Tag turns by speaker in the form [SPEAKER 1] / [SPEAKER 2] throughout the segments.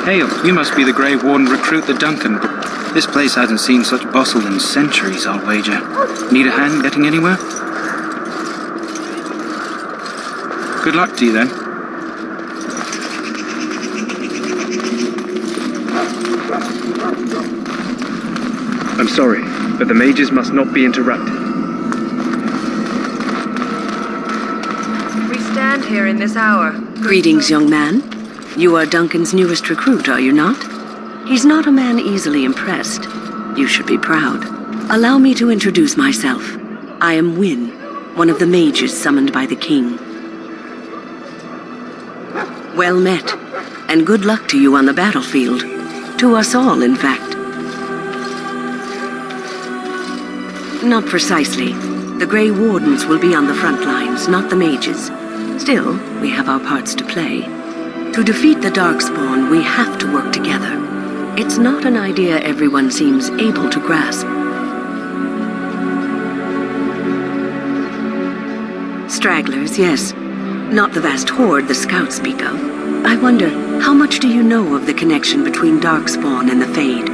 [SPEAKER 1] Hail, you must be the Grey Warden recruit the Duncan. This place hasn't seen such bustle in centuries, I'll wager. Need a hand getting anywhere? Good luck to you, then.
[SPEAKER 2] I'm sorry, but the mages must not be interrupted.
[SPEAKER 3] We stand here in this hour.
[SPEAKER 4] Greetings, young man. You are Duncan's newest recruit, are you not? He's not a man easily impressed. You should be proud. Allow me to introduce myself. I am Wynne, one of the mages summoned by the king. Well met, and good luck to you on the battlefield. To us all, in fact. Not precisely. The Grey Wardens will be on the front lines, not the mages. Still, we have our parts to play. To defeat the Darkspawn, we have to work together. It's not an idea everyone seems able to grasp. Stragglers, yes. Not the vast horde the scouts speak of. I wonder, how much do you know of the connection between Darkspawn and the Fade?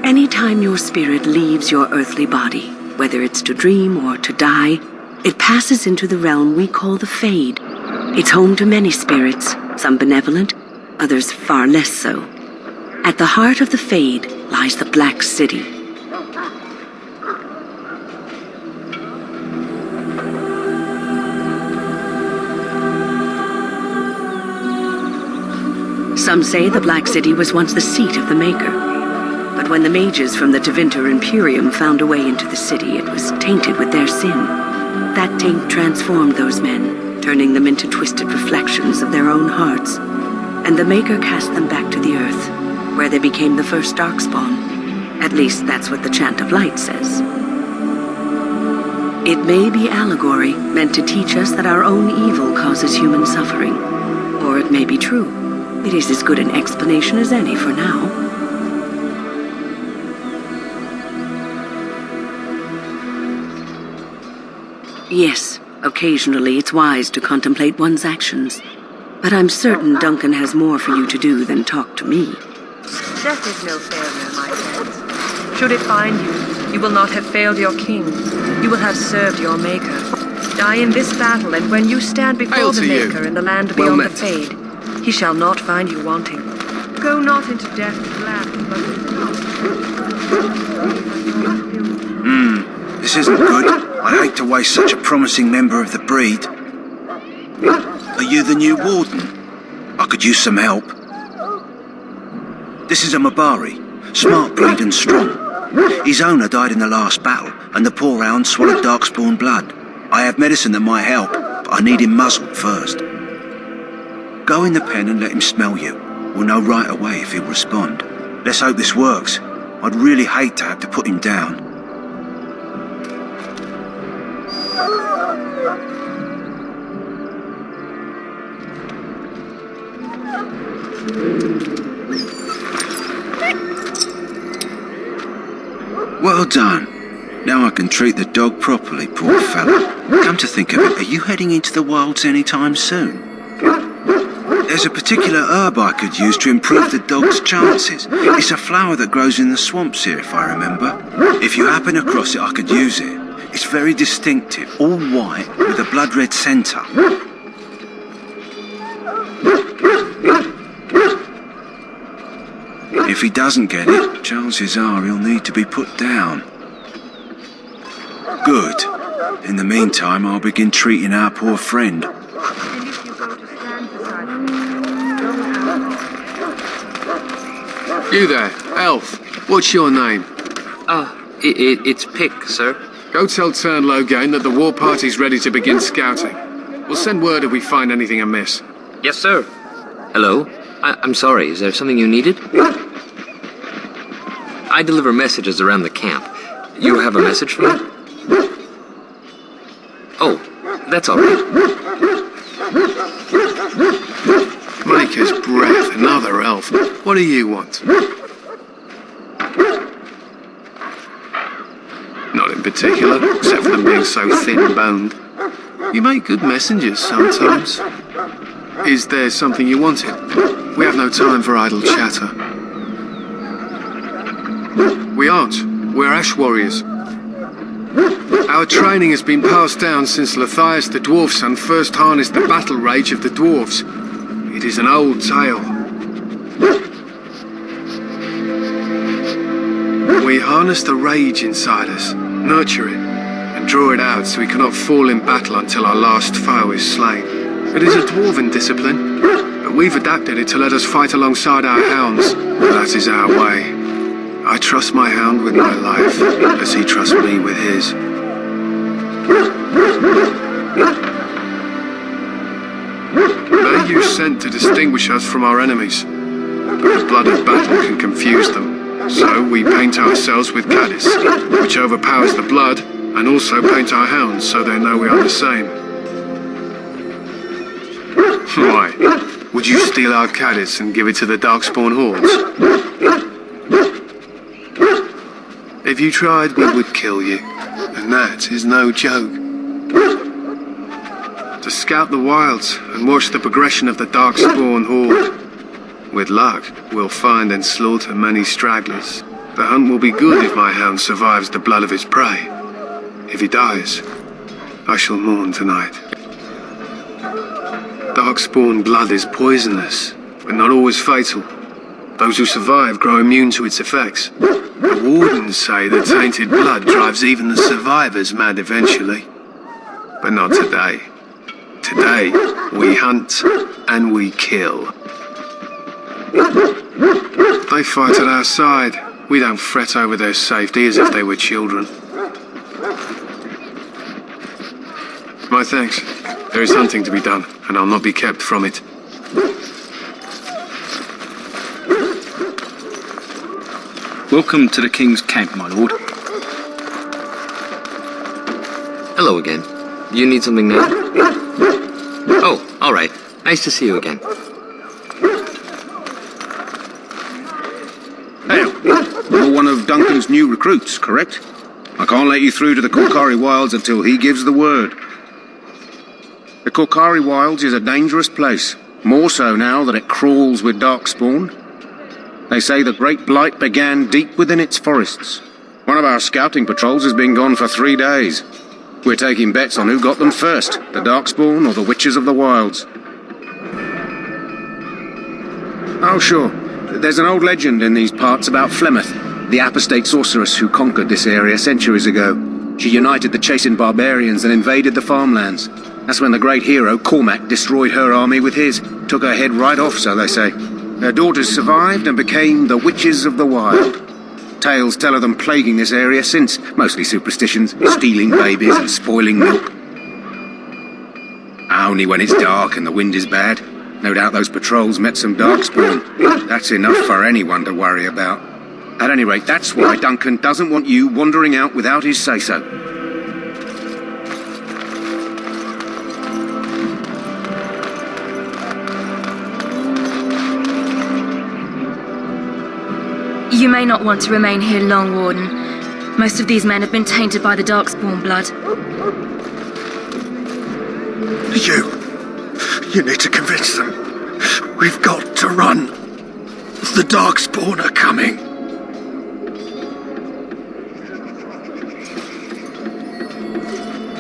[SPEAKER 4] Anytime your spirit leaves your earthly body, whether it's to dream or to die, it passes into the realm we call the Fade. It's home to many spirits, some benevolent, others far less so. At the heart of the Fade lies the Black City. Some say the Black City was once the seat of the Maker. But when the mages from the Tevinter Imperium found a way into the city, it was tainted with their sin. That taint transformed those men, turning them into twisted reflections of their own hearts. And the Maker cast them back to the Earth, where they became the first Darkspawn. At least that's what the Chant of Light says. It may be allegory, meant to teach us that our own evil causes human suffering. Or it may be true. It is as good an explanation as any for now. Yes, occasionally it's wise to contemplate one's actions. But I'm certain Duncan has more for you to do than talk to me.
[SPEAKER 3] Death is no failure, my friends. Should it find you, you will not have failed your king. You will have served your Maker. Die in this battle, and when you stand before the Maker in the land beyond the Fade, he shall not find you wanting. Go not into death's land, but
[SPEAKER 5] This isn't good. I'd hate to waste such a promising member of the breed. Are you the new warden? I could use some help. This is a Mabari, smart breed and strong. His owner died in the last battle, and the poor hound swallowed Darkspawn blood. I have medicine that might help, but I need him muzzled first. Go in the pen and let him smell you. We'll know right away if he'll respond. Let's hope this works. I'd really hate to have to put him down. Well done. Now I can treat the dog properly, poor fella. Come to think of it, are you heading into the wilds anytime soon? There's a particular herb I could use to improve the dog's chances. It's a flower that grows in the swamps here, if I remember. If you happen across it, I could use it. It's very distinctive, all white, with a blood-red centre. If he doesn't get it, chances are he'll need to be put down. Good. In the meantime, I'll begin treating our poor friend.
[SPEAKER 6] You there, elf. What's your name?
[SPEAKER 1] It's Pick, sir.
[SPEAKER 6] Go tell Turnlogane that the war party's ready to begin scouting. We'll send word if we find anything amiss.
[SPEAKER 7] Yes, sir. Hello? I'm sorry, is there something you needed? I deliver messages around the camp. You have a message for me? Oh, that's all right.
[SPEAKER 6] Maker's breath, another elf. What do you want? Not in particular, except for them being so thin-boned. You make good messengers sometimes. Is there something you wanted? We have no time for idle chatter. We aren't. We're Ash Warriors. Our training has been passed down since Lathias the Dwarf Son first harnessed the battle rage of the dwarves. It is an old tale. We harness the rage inside us, nurture it, and draw it out so we cannot fall in battle until our last foe is slain. It is a dwarven discipline, but we've adapted it to let us fight alongside our hounds. That is our way. I trust my hound with my life, as he trusts me with his. They're used scent to distinguish us from our enemies, but the blood of battle can confuse them. So we paint ourselves with caddis, which overpowers the blood, and also paint our hounds so they know we are the same. Why? Would you steal our caddis and give it to the Darkspawn hordes? If you tried, we would kill you, and that is no joke. To scout the wilds and watch the progression of the Darkspawn horde. With luck, we'll find and slaughter many stragglers. The hunt will be good if my hound survives the blood of his prey. If he dies, I shall mourn tonight. Darkspawn blood is poisonous, but not always fatal. Those who survive grow immune to its effects. The wardens say that tainted blood drives even the survivors mad eventually. But not today. Today, we hunt and we kill. They fight at our side. We don't fret over their safety as if they were children. My thanks. There is hunting to be done, and I'll not be kept from it.
[SPEAKER 1] Welcome to the King's Camp, my lord.
[SPEAKER 7] Hello again. You need something now? Oh, all right. Nice to see you again.
[SPEAKER 5] You're one of Duncan's new recruits, correct? I can't let you through to the Korcari Wilds until he gives the word. The Korcari Wilds is a dangerous place, more so now that it crawls with Darkspawn. They say the Great Blight began deep within its forests. One of our scouting patrols has been gone for 3 days. We're taking bets on who got them first, the Darkspawn or the Witches of the Wilds. Oh, sure. There's an old legend in these parts about Flemeth, the apostate sorceress who conquered this area centuries ago. She united the chasing barbarians and invaded the farmlands. That's when the great hero, Cormac, destroyed her army with his. Took her head right off, so they say. Her daughters survived and became the Witches of the Wild. Tales tell of them plaguing this area since, mostly superstitions, stealing babies and spoiling milk. Only when it's dark and the wind is bad. No doubt those patrols met some Darkspawn. That's enough for anyone to worry about. At any rate, that's why Duncan doesn't want you wandering out without his say-so.
[SPEAKER 8] You may not want to remain here long, Warden. Most of these men have been tainted by the Darkspawn blood.
[SPEAKER 9] You need to convince them. We've got to run. The Darkspawn are coming.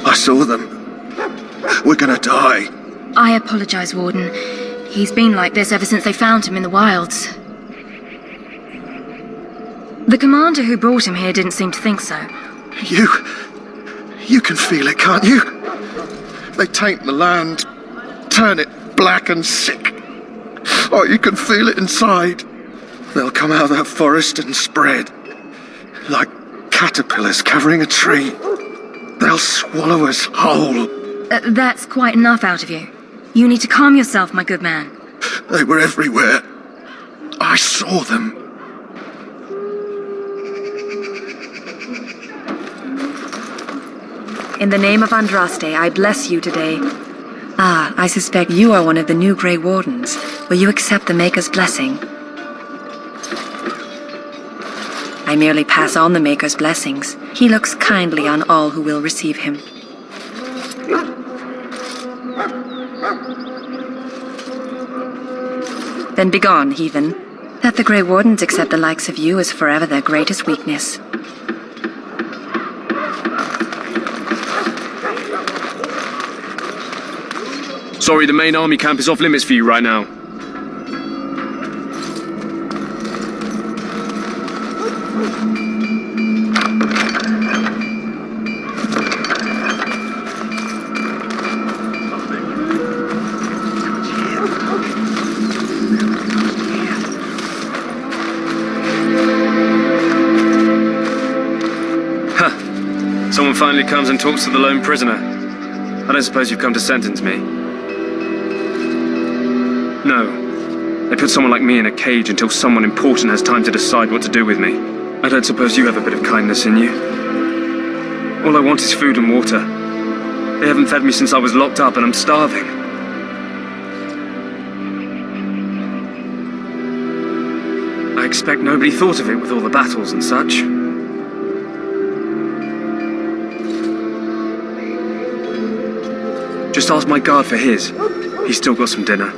[SPEAKER 9] I saw them. We're gonna die.
[SPEAKER 8] I apologize, Warden. He's been like this ever since they found him in the wilds. The commander who brought him here didn't seem to think so.
[SPEAKER 9] You can feel it, can't you? They taint the land, turn it black and sick. Oh, you can feel it inside. They'll come out of that forest and spread, like caterpillars covering a tree. They'll swallow us whole.
[SPEAKER 8] That's quite enough out of you. You need to calm yourself, my good man.
[SPEAKER 9] They were everywhere. I saw them.
[SPEAKER 3] In the name of Andraste, I bless you today. Ah, I suspect you are one of the new Grey Wardens. Will you accept the Maker's blessing? I I merely pass on the Maker's blessings. He looks kindly on all who will receive him. Then begone, heathen. That the Grey Wardens accept the likes of you is forever their greatest weakness.
[SPEAKER 2] Sorry, the main army camp is off limits for you right now. Someone finally comes and talks to the lone prisoner. I don't suppose you've come to sentence me. No. They put someone like me in a cage until someone important has time to decide what to do with me. I don't suppose you have a bit of kindness in you. All I want is food and water. They haven't fed me since I was locked up and I'm starving. I expect nobody thought of it with all the battles and such. Just ask my guard for his. He's still got some dinner.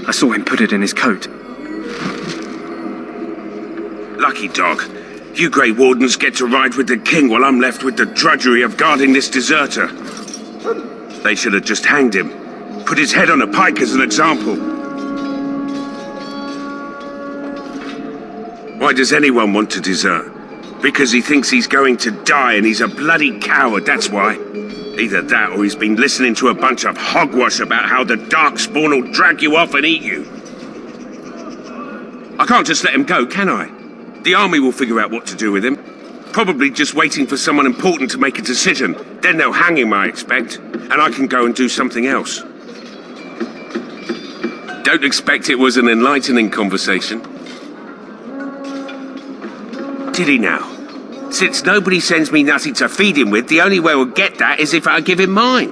[SPEAKER 2] I saw him put it in his coat.
[SPEAKER 5] Lucky dog. You Grey Wardens get to ride with the king while I'm left with the drudgery of guarding this deserter. They should have just hanged him. Put his head on a pike as an example. Why does anyone want to desert? Because he thinks he's going to die and he's a bloody coward, that's why. Either that or he's been listening to a bunch of hogwash about how the Darkspawn will drag you off and eat you. I can't just let him go, can I? The army will figure out what to do with him. Probably just waiting for someone important to make a decision. Then they'll hang him, I expect. And I can go and do something else. Don't expect it was an enlightening conversation. Did he now? Since nobody sends me nothing to feed him with, the only way we'll get that is if I give him mine.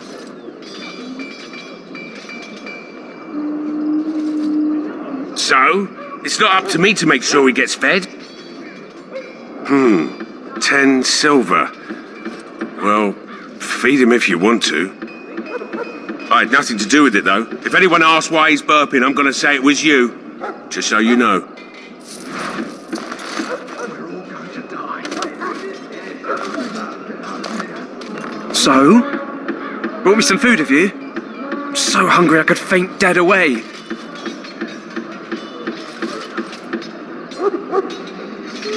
[SPEAKER 5] So, it's not up to me to make sure he gets fed? 10 silver. Well, feed him if you want to. I had nothing to do with it, though. If anyone asks why he's burping, I'm gonna say it was you. Just so you know.
[SPEAKER 2] So? Brought me some food, have you? I'm so hungry I could faint dead away.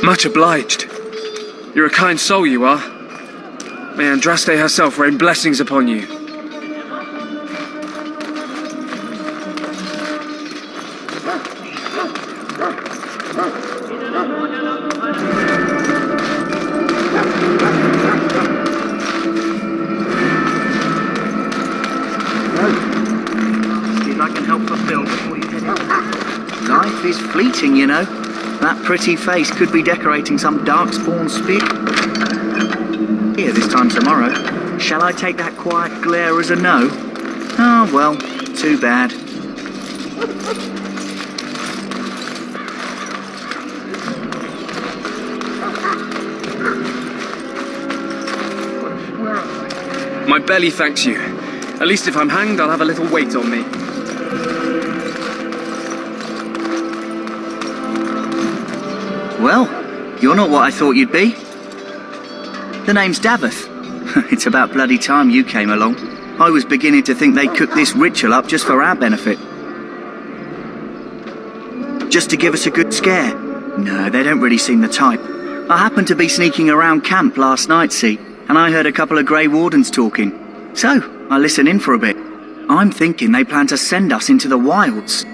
[SPEAKER 2] Much obliged. You're a kind soul, you are. May Andraste herself rain blessings upon you.
[SPEAKER 10] Life is fleeting, you know. That pretty face could be decorating some Darkspawn spear here this time tomorrow. Shall I take that quiet glare as a no? Oh, well, too bad.
[SPEAKER 2] My belly thanks you. At least if I'm hanged, I'll have a little weight on me.
[SPEAKER 10] Well, you're not what I thought you'd be. The name's Daveth. It's about bloody time you came along. I was beginning to think they cooked this ritual up just for our benefit. Just to give us a good scare. No, they don't really seem the type. I happened to be sneaking around camp last night, see, and I heard a couple of Grey Wardens talking. So, I listened in for a bit. I'm thinking they plan to send us into the wilds.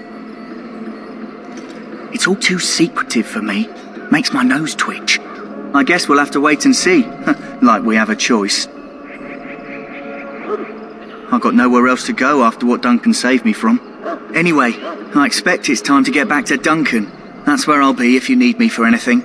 [SPEAKER 10] It's all too secretive for me. Makes my nose twitch. I guess we'll have to wait and see. Like we have a choice. I've got nowhere else to go after what Duncan saved me from. Anyway, I expect it's time to get back to Duncan. That's where I'll be if you need me for anything.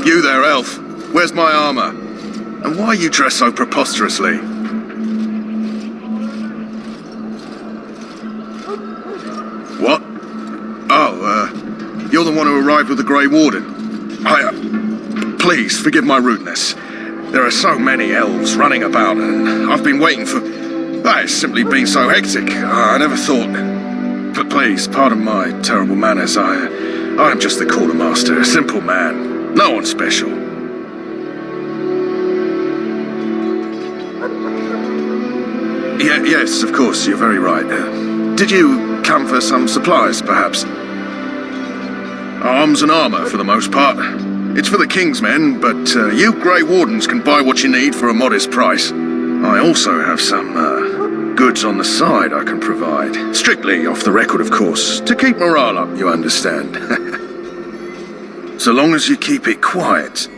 [SPEAKER 9] You there, elf. Where's my armor? And why are you dressed so preposterously? What? Oh, you're the one who arrived with the Grey Warden. Please, forgive my rudeness. There are so many elves running about, and I've been waiting for... It's simply been so hectic. I never thought... But please, pardon my terrible manners. I am just the quartermaster, a simple man. No one special. Yes, of course, you're very right. Did you come for some supplies, perhaps? Arms and armor, for the most part. It's for the King's men, but you Grey Wardens can buy what you need for a modest price. I also have some goods on the side I can provide. Strictly off the record, of course, to keep morale up, you understand. So long as you keep it quiet.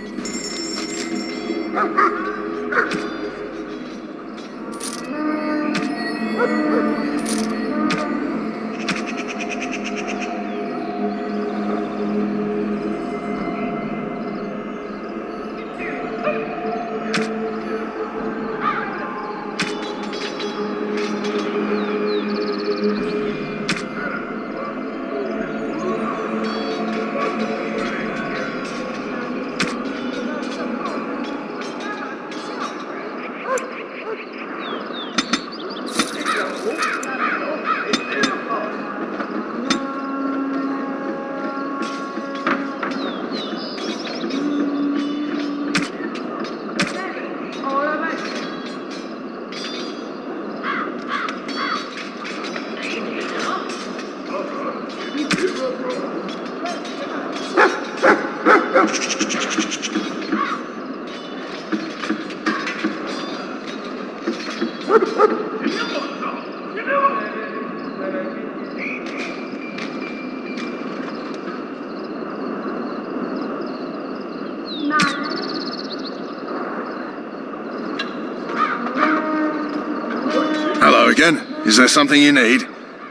[SPEAKER 9] Hello again. Is there something you need?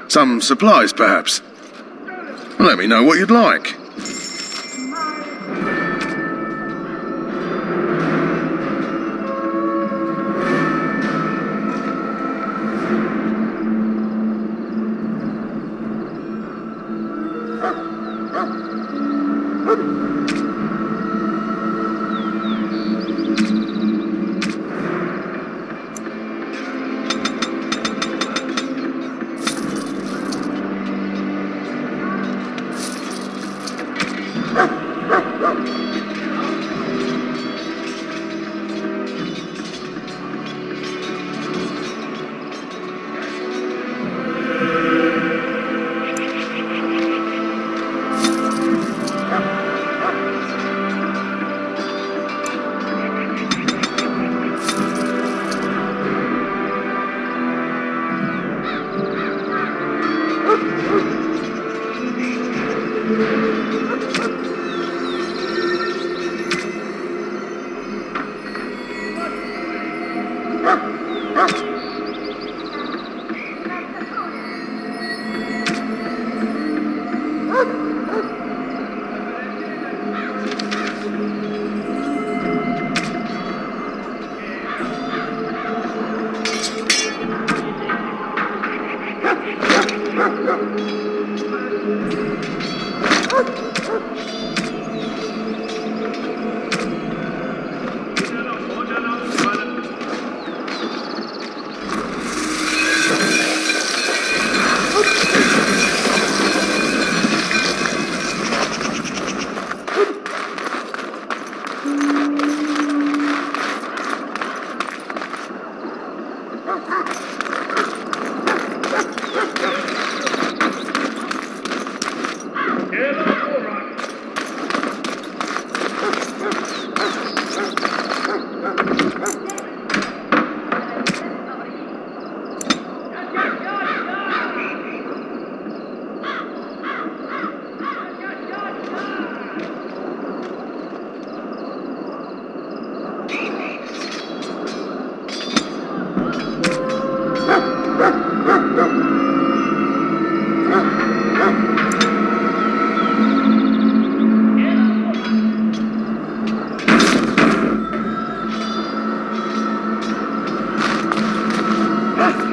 [SPEAKER 9] Some supplies, perhaps? Let me know what you'd like.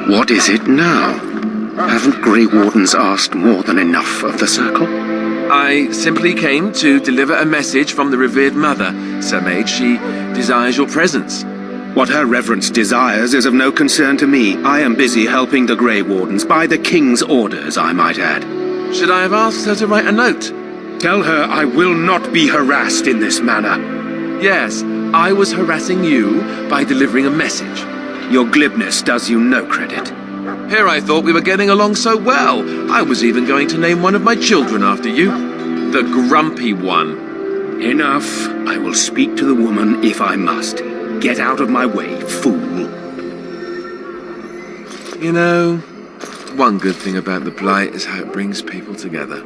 [SPEAKER 11] What is it now? Haven't Grey Wardens asked more than enough of the Circle?
[SPEAKER 12] I simply came to deliver a message from the revered mother, Sir Mage. She desires your presence.
[SPEAKER 5] What her reverence desires is of no concern to me. I am busy helping the Grey Wardens, by the King's orders, I might add.
[SPEAKER 12] Should I have asked her to write a note?
[SPEAKER 5] Tell her I will not be harassed in this manner.
[SPEAKER 12] Yes, I was harassing you by delivering a message.
[SPEAKER 5] Your glibness does you no credit.
[SPEAKER 12] Here I thought we were getting along so well. I was even going to name one of my children after you. The Grumpy One.
[SPEAKER 5] Enough. I will speak to the woman if I must. Get out of my way, fool.
[SPEAKER 12] You know, one good thing about the Blight is how it brings people together.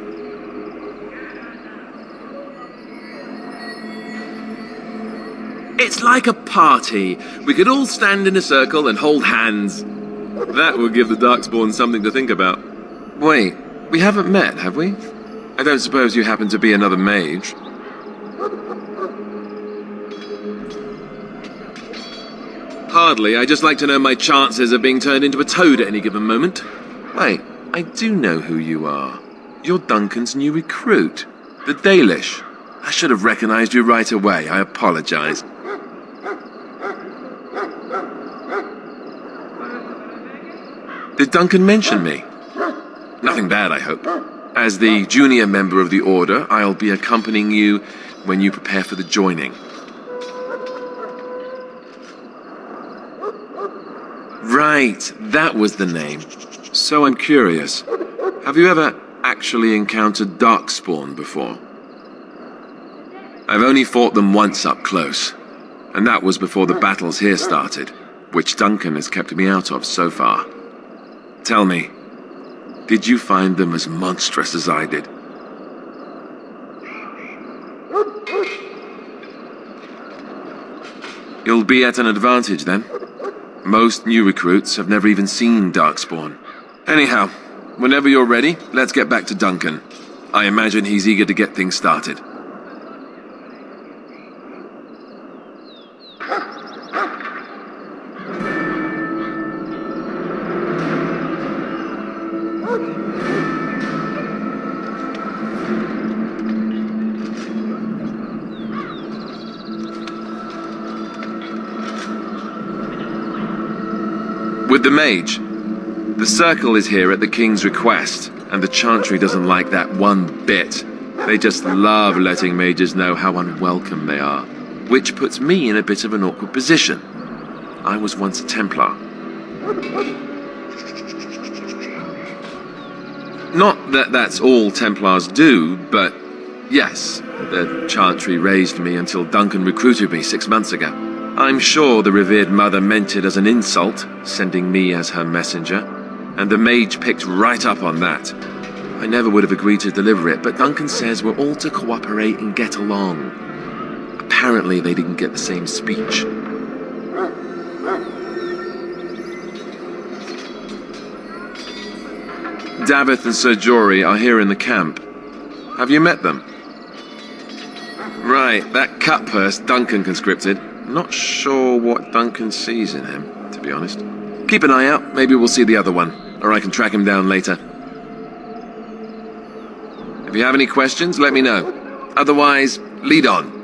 [SPEAKER 12] It's like a party. We could all stand in a circle and hold hands. That would give the Darkspawns something to think about. Wait, we haven't met, have we? I don't suppose you happen to be another mage? Hardly. I'd just like to know my chances of being turned into a toad at any given moment. Wait, I do know who you are. You're Duncan's new recruit, the Dalish. I should have recognized you right away. I apologize. Did Duncan mention me? Nothing bad, I hope. As the junior member of the Order, I'll be accompanying you when you prepare for the joining. Right, that was the name. So I'm curious. Have you ever actually encountered Darkspawn before? I've only fought them once up close, and that was before the battles here started, which Duncan has kept me out of so far. Tell me, did you find them as monstrous as I did? You'll be at an advantage then. Most new recruits have never even seen Darkspawn. Anyhow, whenever you're ready, let's get back to Duncan. I imagine he's eager to get things started. With the mage, the Circle is here at the King's request, and the Chantry doesn't like that one bit. They just love letting mages know how unwelcome they are, which puts me in a bit of an awkward position. I was once a Templar. Not that that's all Templars do, but yes, the Chantry raised me until Duncan recruited me 6 months ago. I'm sure the revered mother meant it as an insult, sending me as her messenger, and the mage picked right up on that. I never would have agreed to deliver it, but Duncan says we're all to cooperate and get along. Apparently they didn't get the same speech. Davith and Sir Jory are here in the camp. Have you met them? Right, that cut purse Duncan conscripted. Not sure what Duncan sees in him, to be honest. Keep an eye out, maybe we'll see the other one, or I can track him down later. If you have any questions, let me know. Otherwise, lead on.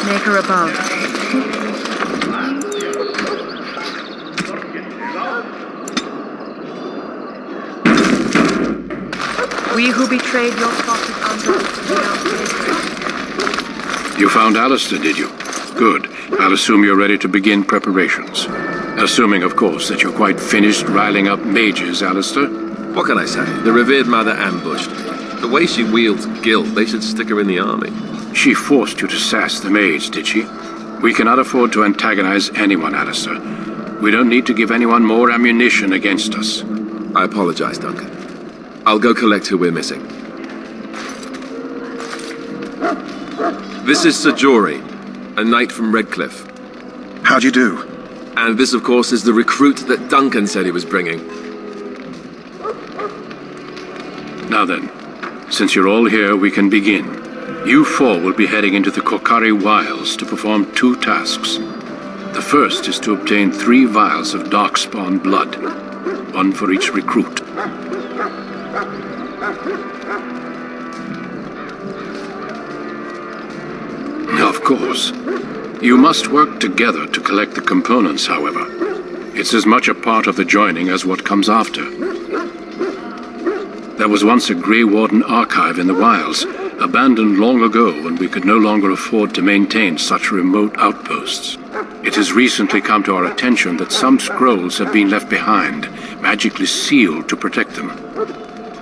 [SPEAKER 3] Maker above. We who betrayed your prophet under
[SPEAKER 13] You found Alistair, did you? Good. I'll assume you're ready to begin preparations. Assuming, of course, that you're quite finished riling up mages, Alistair.
[SPEAKER 12] What can I say? The revered mother ambushed me. The way she wields guilt, they should stick her in the army.
[SPEAKER 13] She forced you to sass the mage, did she? We cannot afford to antagonize anyone, Alistair. We don't need to give anyone more ammunition against us.
[SPEAKER 12] I apologize, Duncan. I'll go collect who we're missing. This is Sir Jory, a knight from Redcliffe.
[SPEAKER 9] How'd you do?
[SPEAKER 12] And this, of course, is the recruit that Duncan said he was bringing.
[SPEAKER 13] Now then, since you're all here, we can begin. You four will be heading into the Korcari Wilds to perform 2 tasks. The first is to obtain 3 vials of Darkspawn blood, 1 for each recruit. Of course. You must work together to collect the components, however. It's as much a part of the joining as what comes after. There was once a Grey Warden archive in the wilds, abandoned long ago when we could no longer afford to maintain such remote outposts. It has recently come to our attention that some scrolls have been left behind, magically sealed to protect them.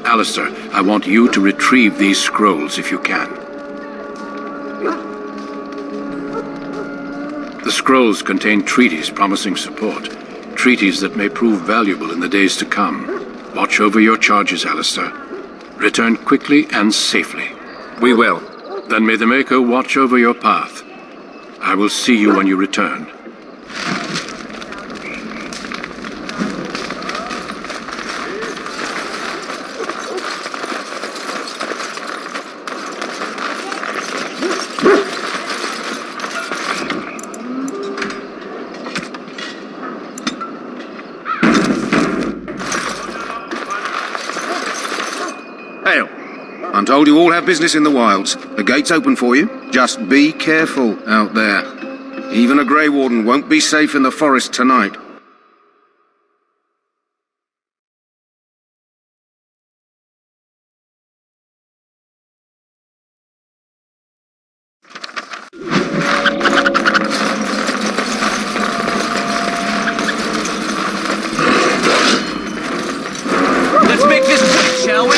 [SPEAKER 13] Alistair, I want you to retrieve these scrolls if you can. The scrolls contain treaties promising support, treaties that may prove valuable in the days to come. Watch over your charges, Alistair. Return quickly and safely.
[SPEAKER 12] We will.
[SPEAKER 13] Then may the Maker watch over your path. I will see you when you return.
[SPEAKER 5] Hail. I'm told you all have business in the wilds. The gate's open for you. Just be careful out there. Even a Grey Warden won't be safe in the forest tonight.
[SPEAKER 14] Let's make this quick, shall we?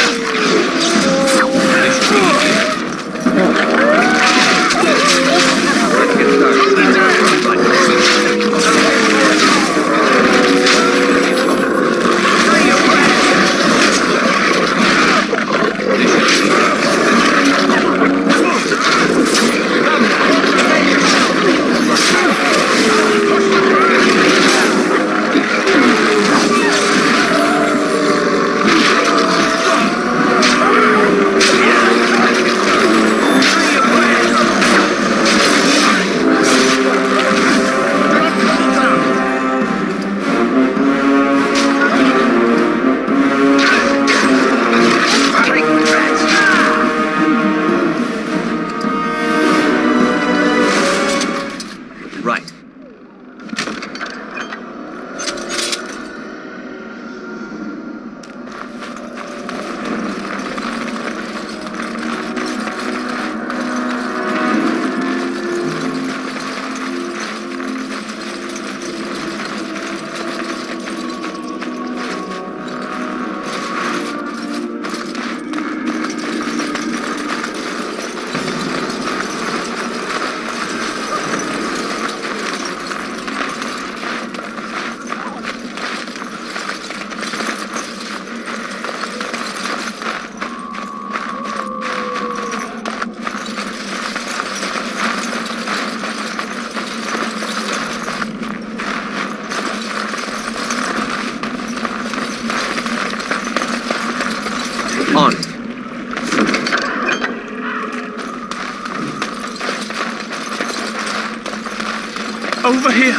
[SPEAKER 14] Over here!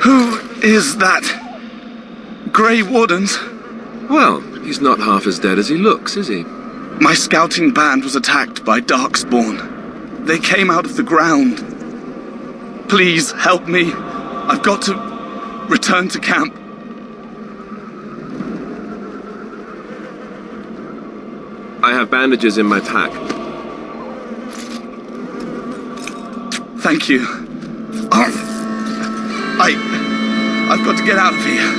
[SPEAKER 14] Who is that? Grey Wardens?
[SPEAKER 12] Well, he's not half as dead as he looks, is he?
[SPEAKER 14] My scouting band was attacked by Darkspawn. They came out of the ground. Please help me. I've got to return to camp.
[SPEAKER 12] I have bandages in my pack.
[SPEAKER 14] Thank you. I've got to get out of here.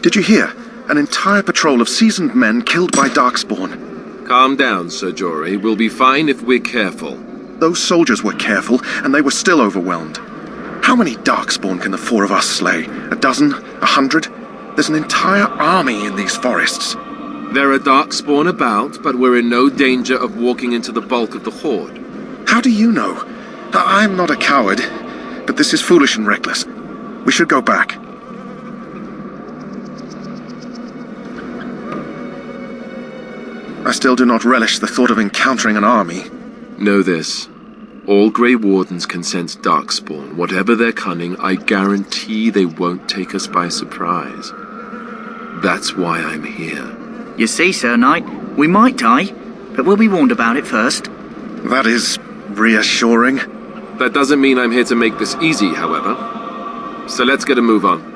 [SPEAKER 9] Did you hear? An entire patrol of seasoned men killed by Darkspawn.
[SPEAKER 12] Calm down, Sir Jory. We'll be fine if we're careful.
[SPEAKER 9] Those soldiers were careful, and they were still overwhelmed. How many Darkspawn can the four of us slay? A dozen? 100? There's an entire army in these forests.
[SPEAKER 12] There are Darkspawn about, but we're in no danger of walking into the bulk of the Horde.
[SPEAKER 9] How do you know? I'm not a coward, but this is foolish and reckless. We should go back. I still do not relish the thought of encountering an army.
[SPEAKER 12] Know this. All Grey Wardens can sense Darkspawn. Whatever their cunning, I guarantee they won't take us by surprise. That's why I'm here.
[SPEAKER 10] You see, Sir Knight, we might die, but we'll be warned about it first.
[SPEAKER 9] That is reassuring.
[SPEAKER 12] That doesn't mean I'm here to make this easy, however. So let's get a move on.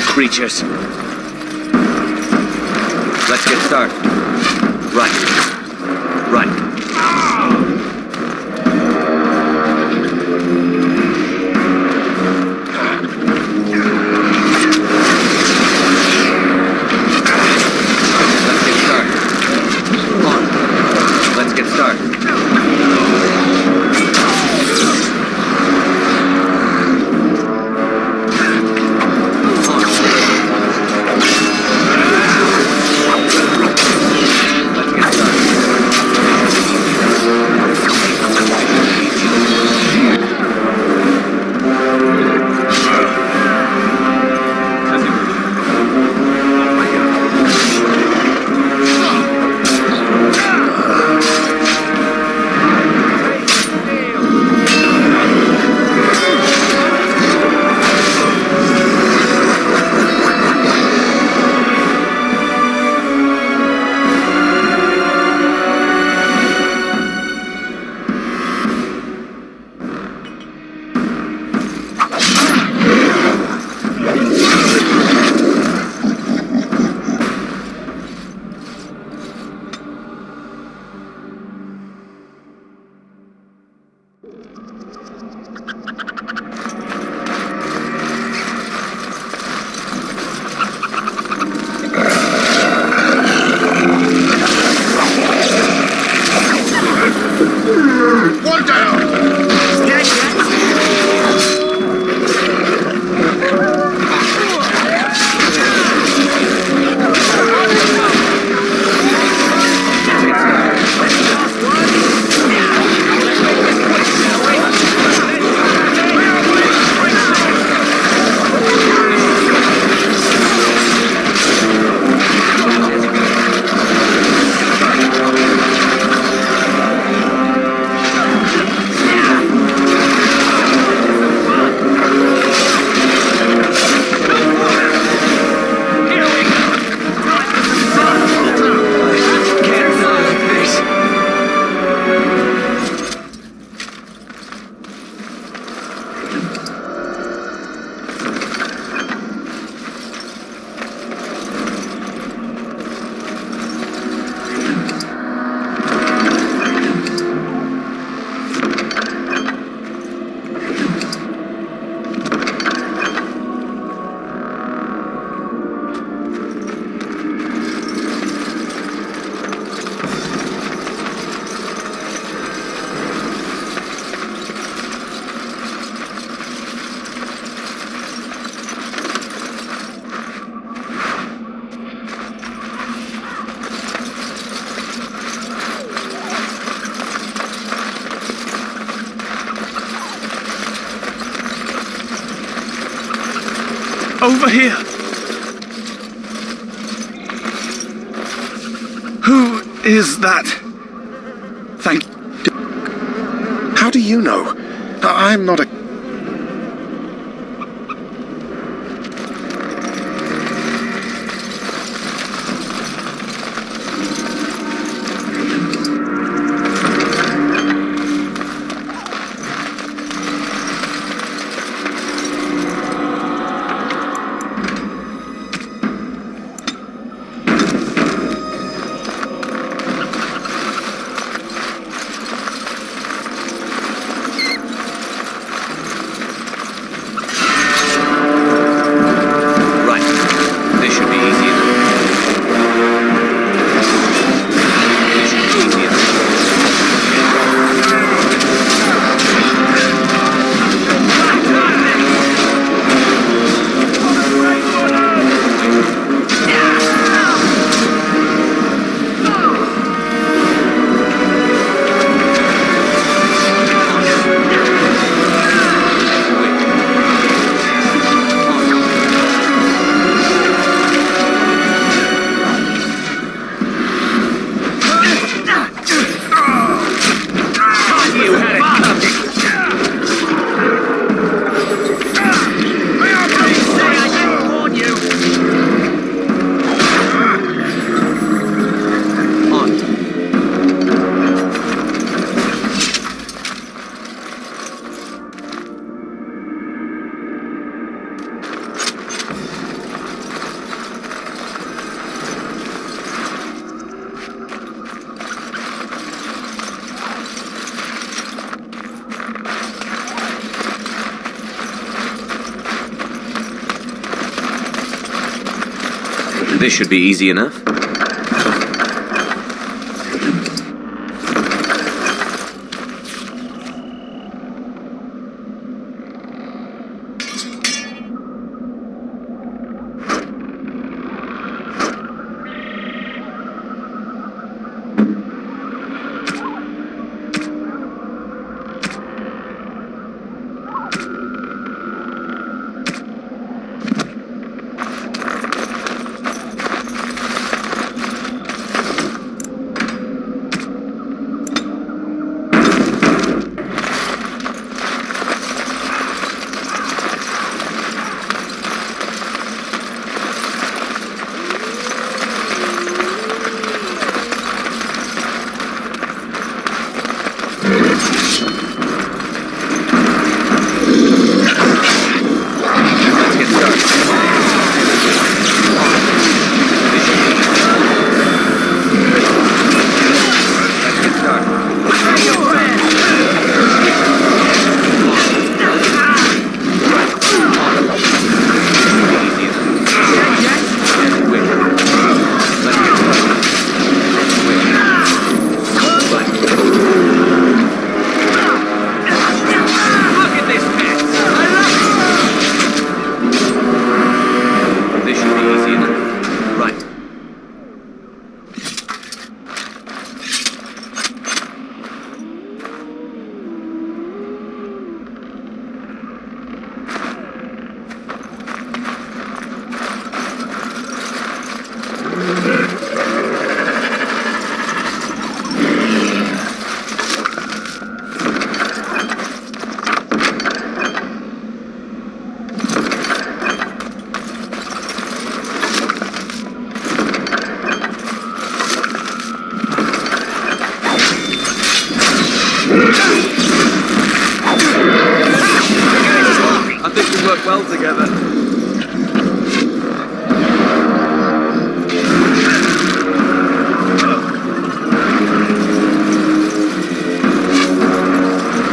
[SPEAKER 15] Creatures. Let's get started. Run. Run. Let's get started. On. Let's get started.
[SPEAKER 14] Over here! Who is that? Thank you.
[SPEAKER 9] How do you know? I'm not a...
[SPEAKER 15] This should be easy enough. well together.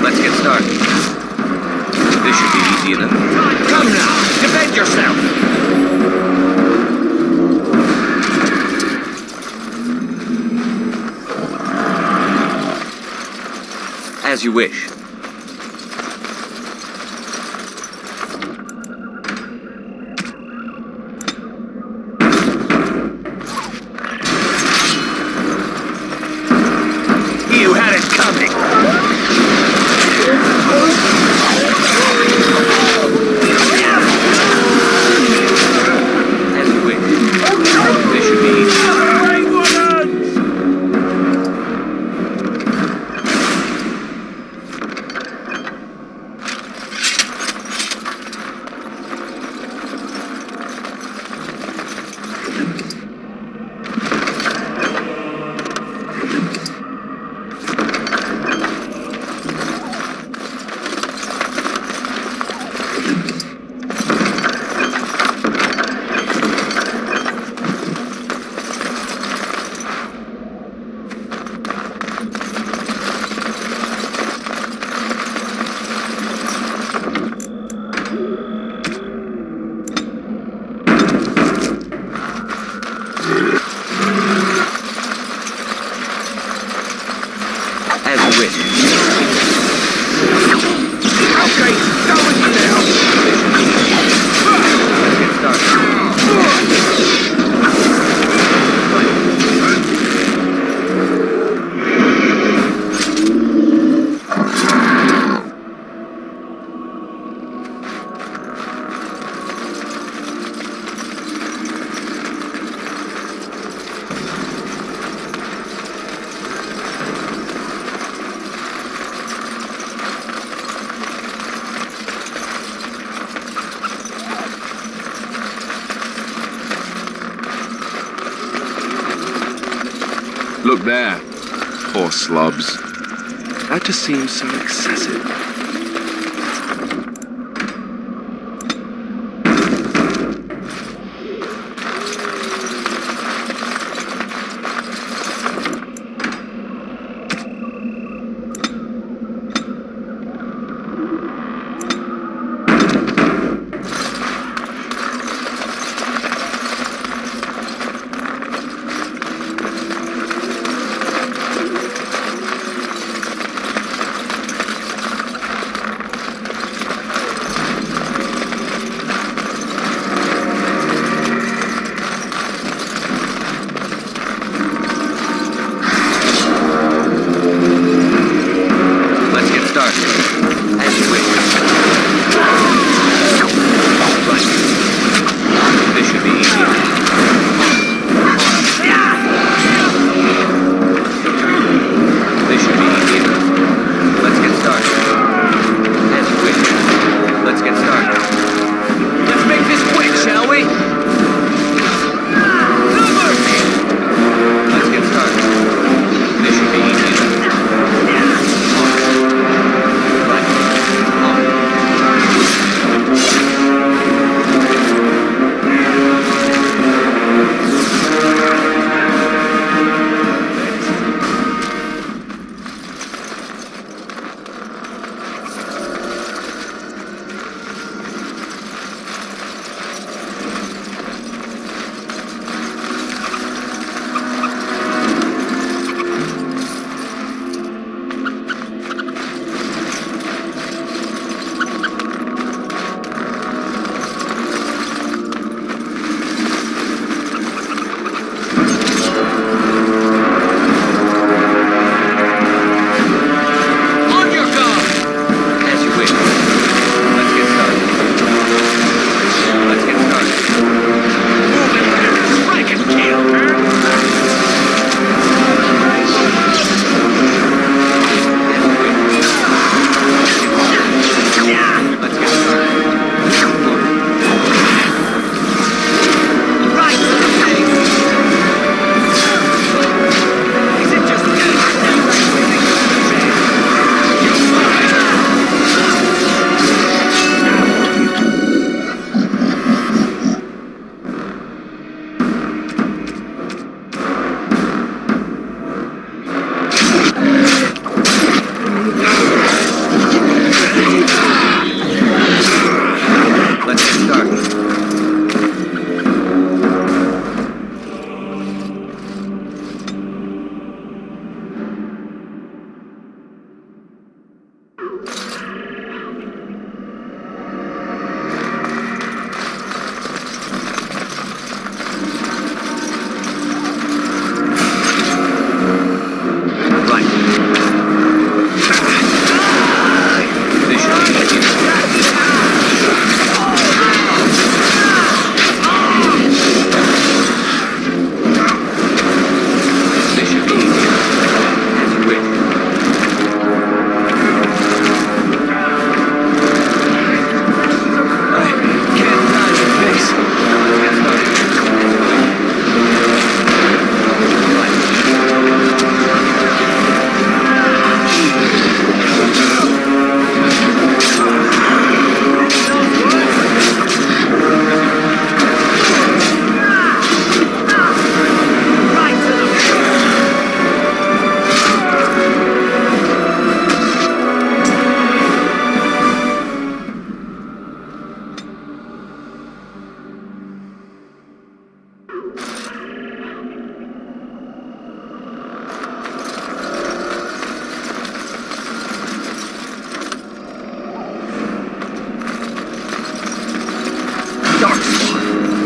[SPEAKER 15] Let's get started. This should be easy enough. Come now, defend yourself! As you wish. You had it coming!
[SPEAKER 12] there. Poor slobs. That just seems so excessive.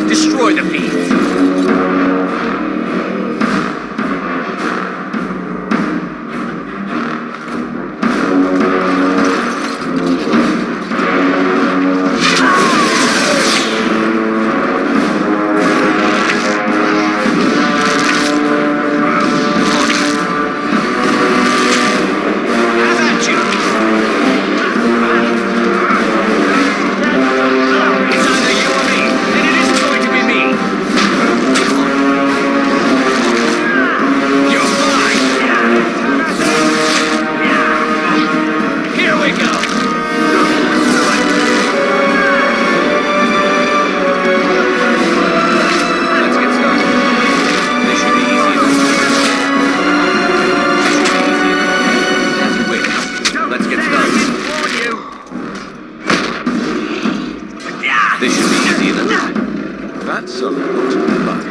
[SPEAKER 15] Destroy the fiends!
[SPEAKER 16] It's either you or me, and it isn't going to be me!
[SPEAKER 12] That's a lot of blood.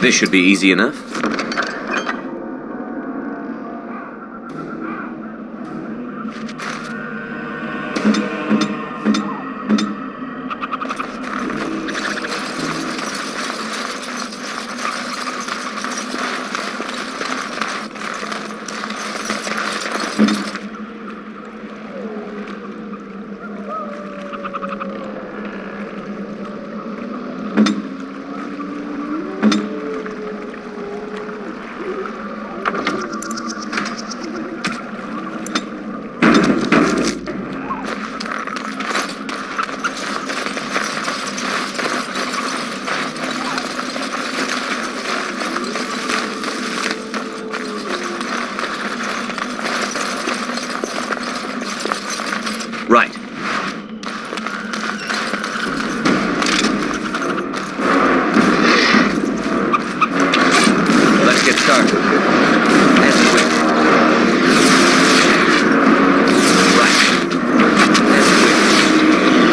[SPEAKER 15] This should be easy enough. Right. Let's get started. As you wish. Right. As you wish.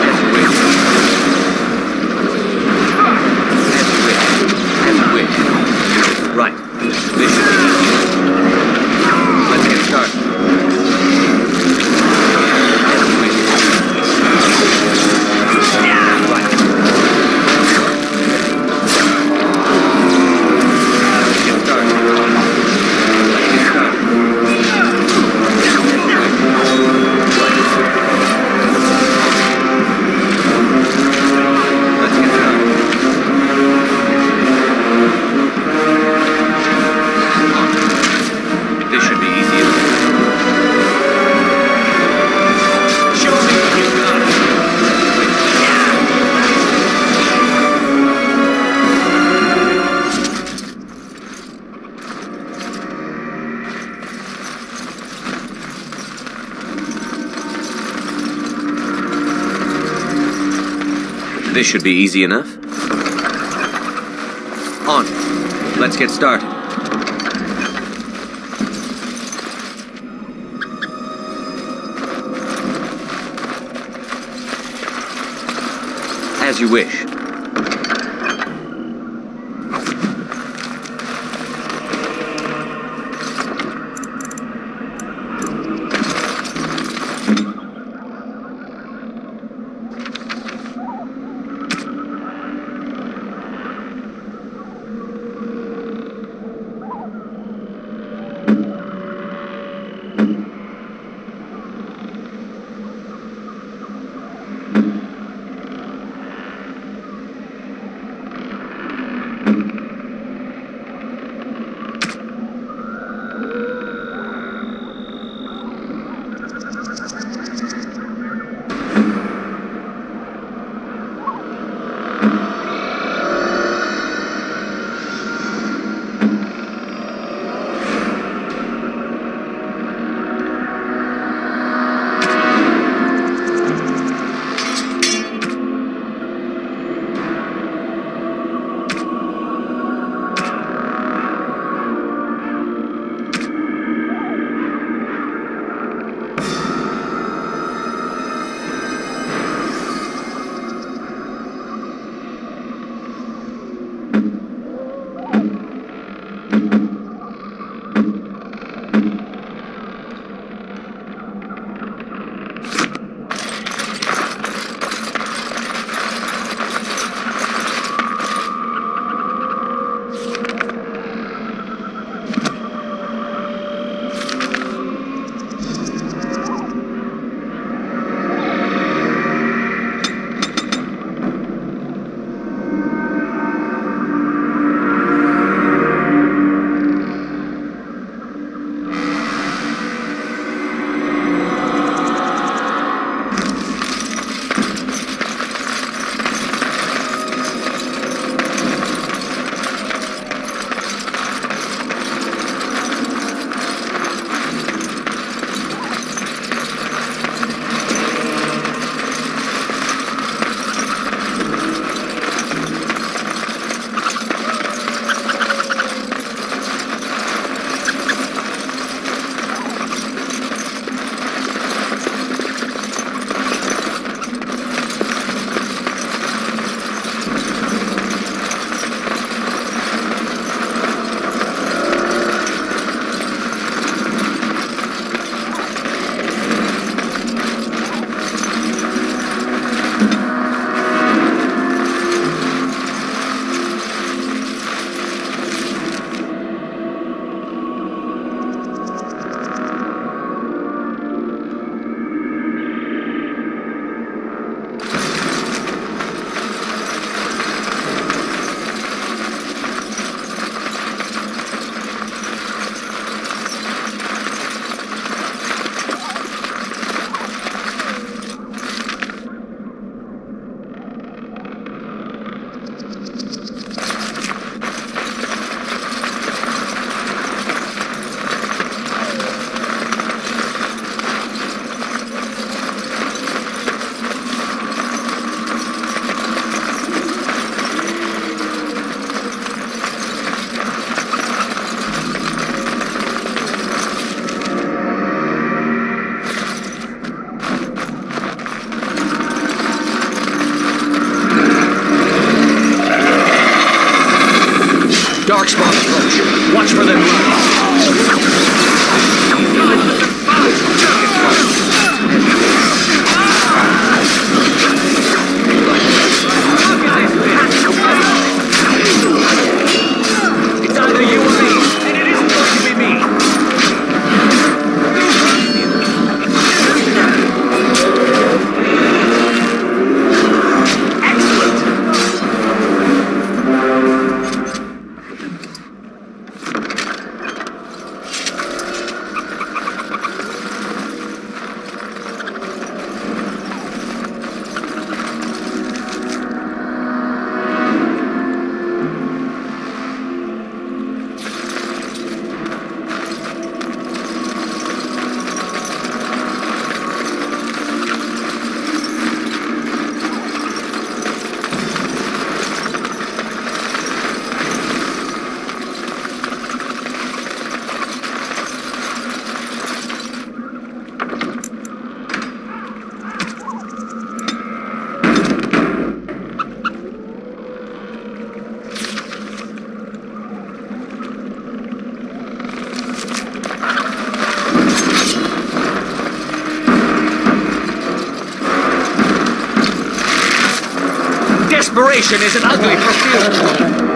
[SPEAKER 15] As you wish. As you wish. As you wish. Right. This should be easy. Let's get started. This should be easy enough. On. Let's get started. As you wish. Darkspawn approach. Watch for their It's either you or me, and it isn't going to be me. Desperation is an ugly perfume.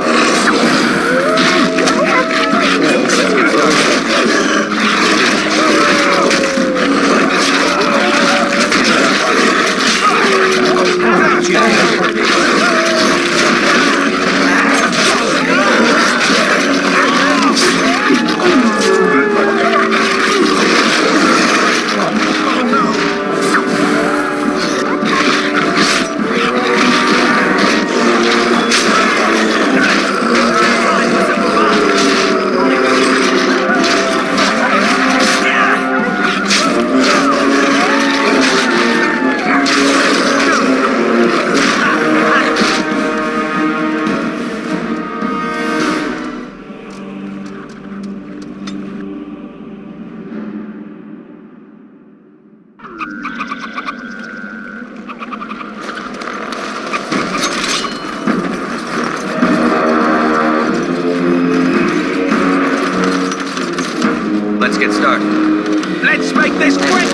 [SPEAKER 15] Let's get started. Let's make this quick!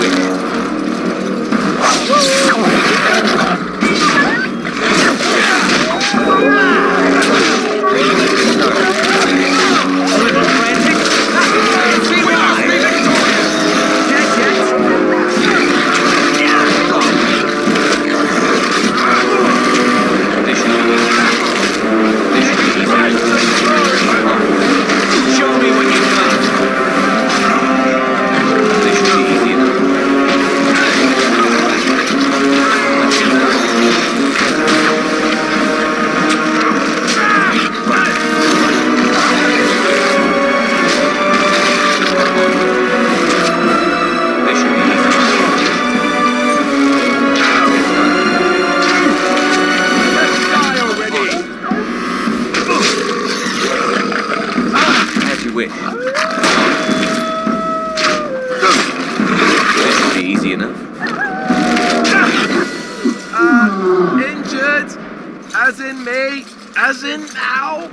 [SPEAKER 12] As in me, as in now.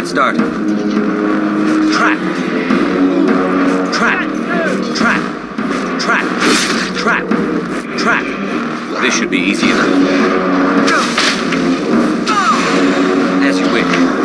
[SPEAKER 15] started. Trap! Trap! Trap! Trap! Trap! Trap! This should be easy enough. As you wish.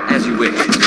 [SPEAKER 15] As you wish.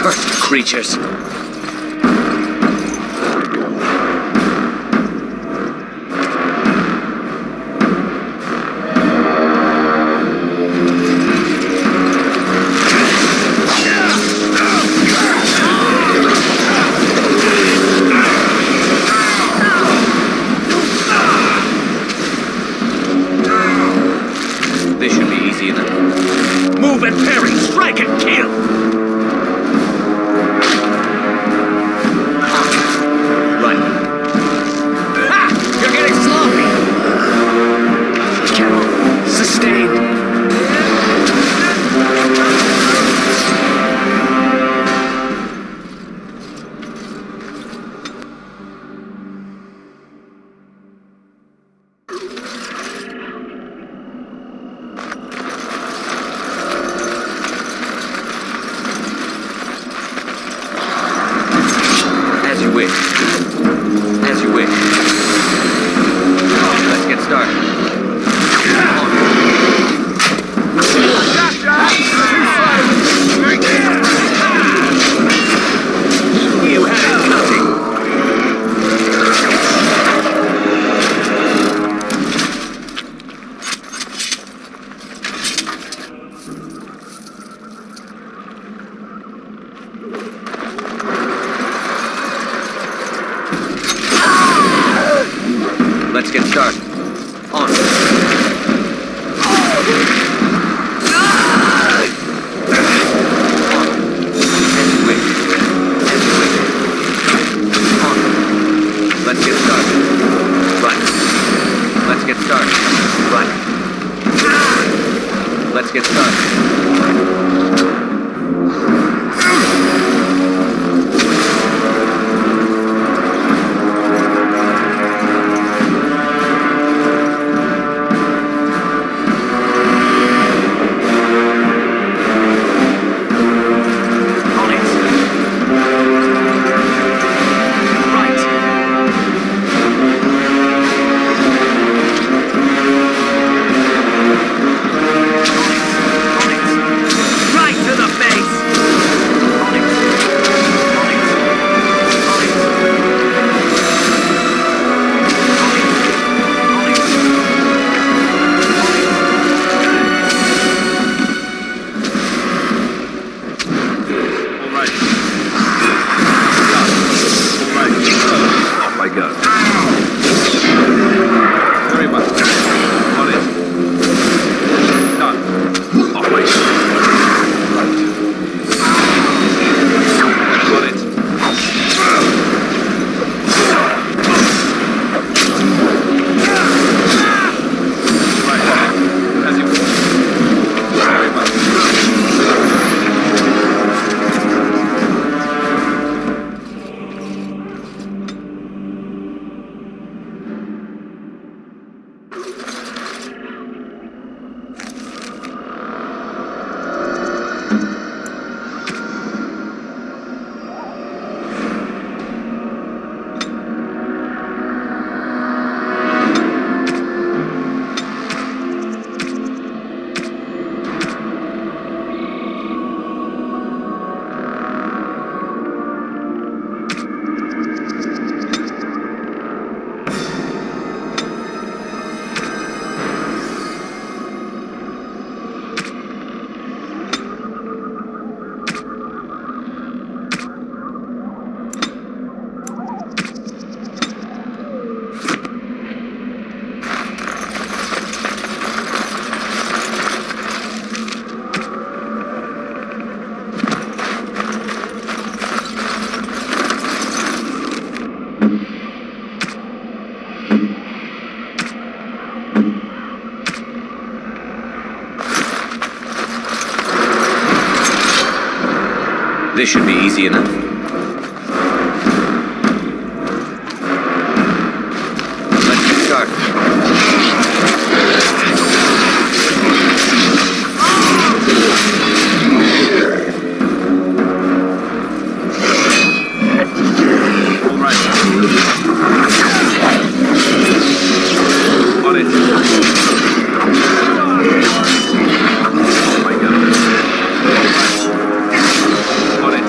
[SPEAKER 15] Cursed creatures!
[SPEAKER 16] Move and parry! Strike and kill! Right. Ha! You're getting sloppy!
[SPEAKER 10] Kill. Sustained.
[SPEAKER 15] As you wish. As you wish. Let's get started. You had it coming. Let's get started. On. Let's get started. Right. Let's get started. Right. Let's get started. This should be easy enough. Let's get started.
[SPEAKER 12] All right. On it. Oh my God. On it.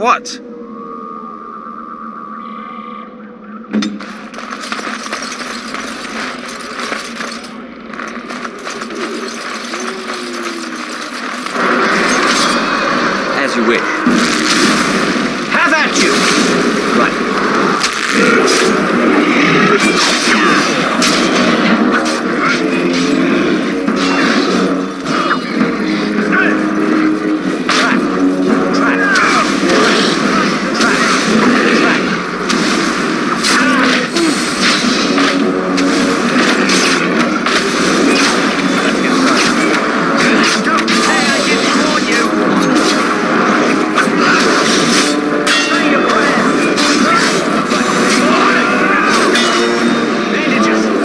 [SPEAKER 1] What?
[SPEAKER 15] As you wish. Have at you! Right.
[SPEAKER 16] Bandages!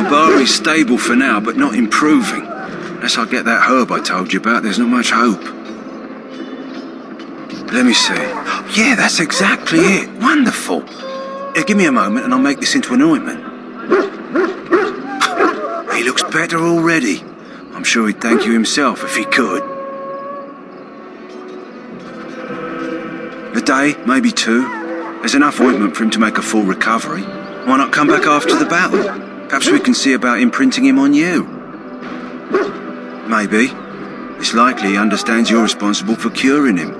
[SPEAKER 5] Bari's stable for now, but not improving. Unless I get that herb I told you about, there's not much hope. Let me see. Yeah, that's exactly it. Wonderful. Give me a moment and I'll make this into an ointment. He looks better already. I'm sure he'd thank you himself if he could. A day, maybe 2. There's enough ointment for him to make a full recovery. Why not come back after the battle? Perhaps we can see about imprinting him on you. Maybe. It's likely he understands you're responsible for curing him.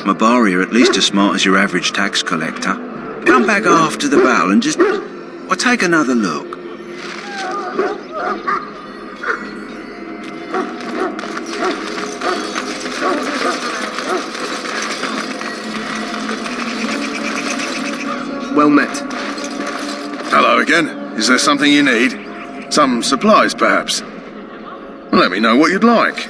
[SPEAKER 5] Mabari are at least as smart as your average tax collector. Come back after the battle and just... well, take another look.
[SPEAKER 6] Well met.
[SPEAKER 9] Hello again. Is there something you need? Some supplies, perhaps? Let me know what you'd like.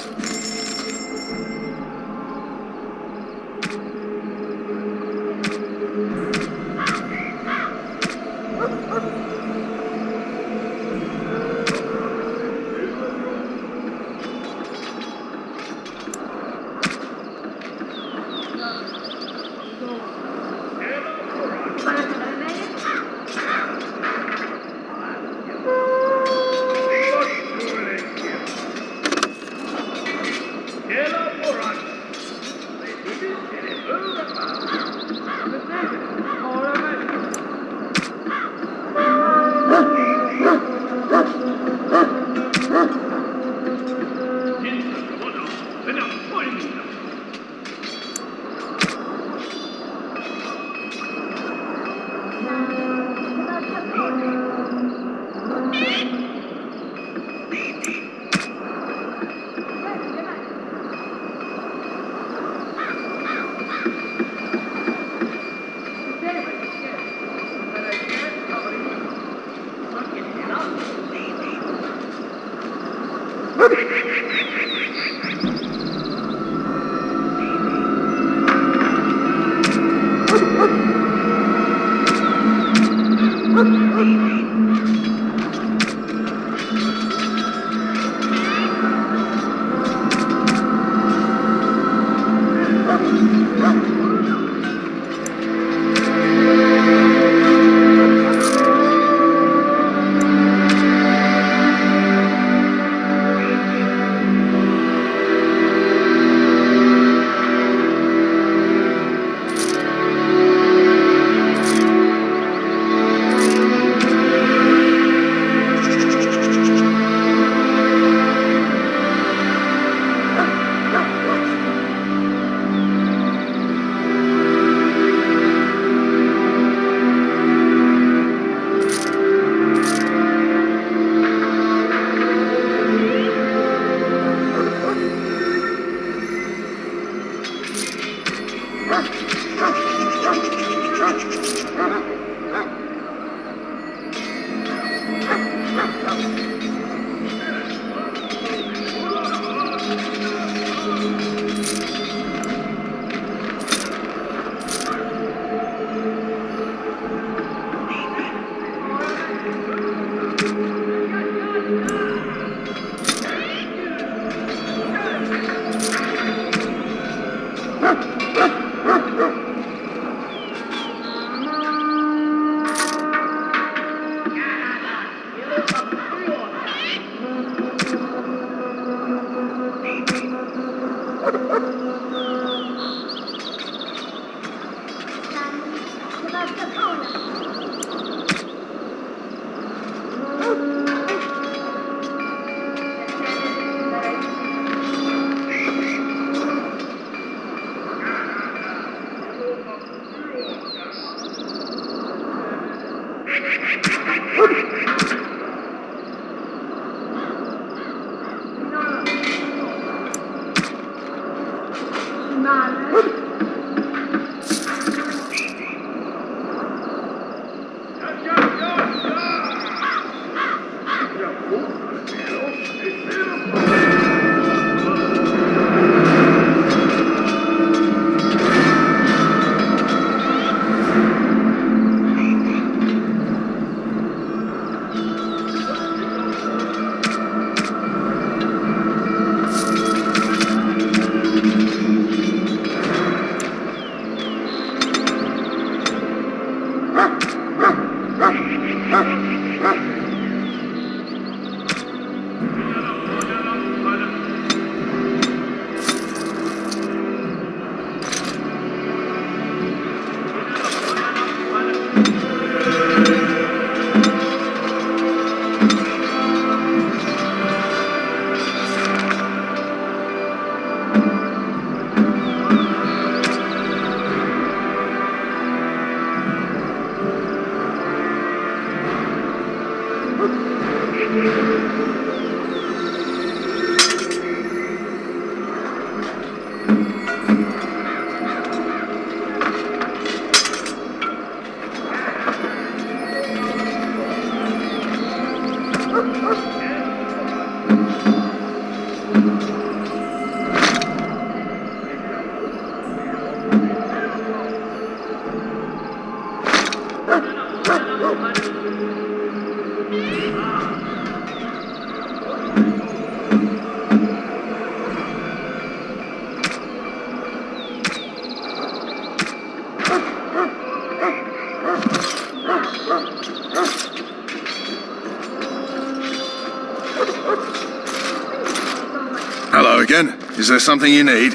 [SPEAKER 9] Is there something you need?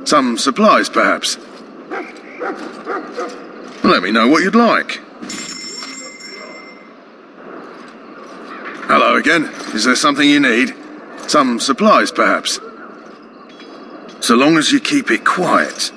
[SPEAKER 9] Some supplies, perhaps? Let me know what you'd like. Hello again. Is there something you need? Some supplies, perhaps? So long as you keep it quiet.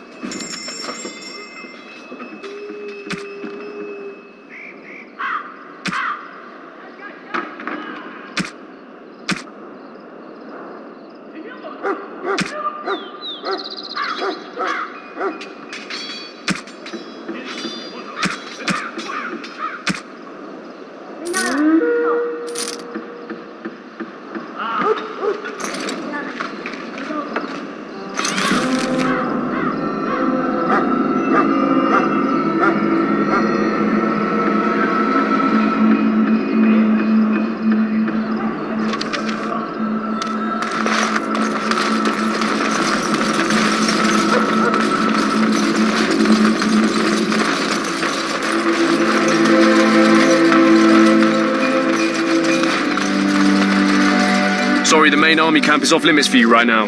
[SPEAKER 2] Sorry, the main army camp is off limits for you right now.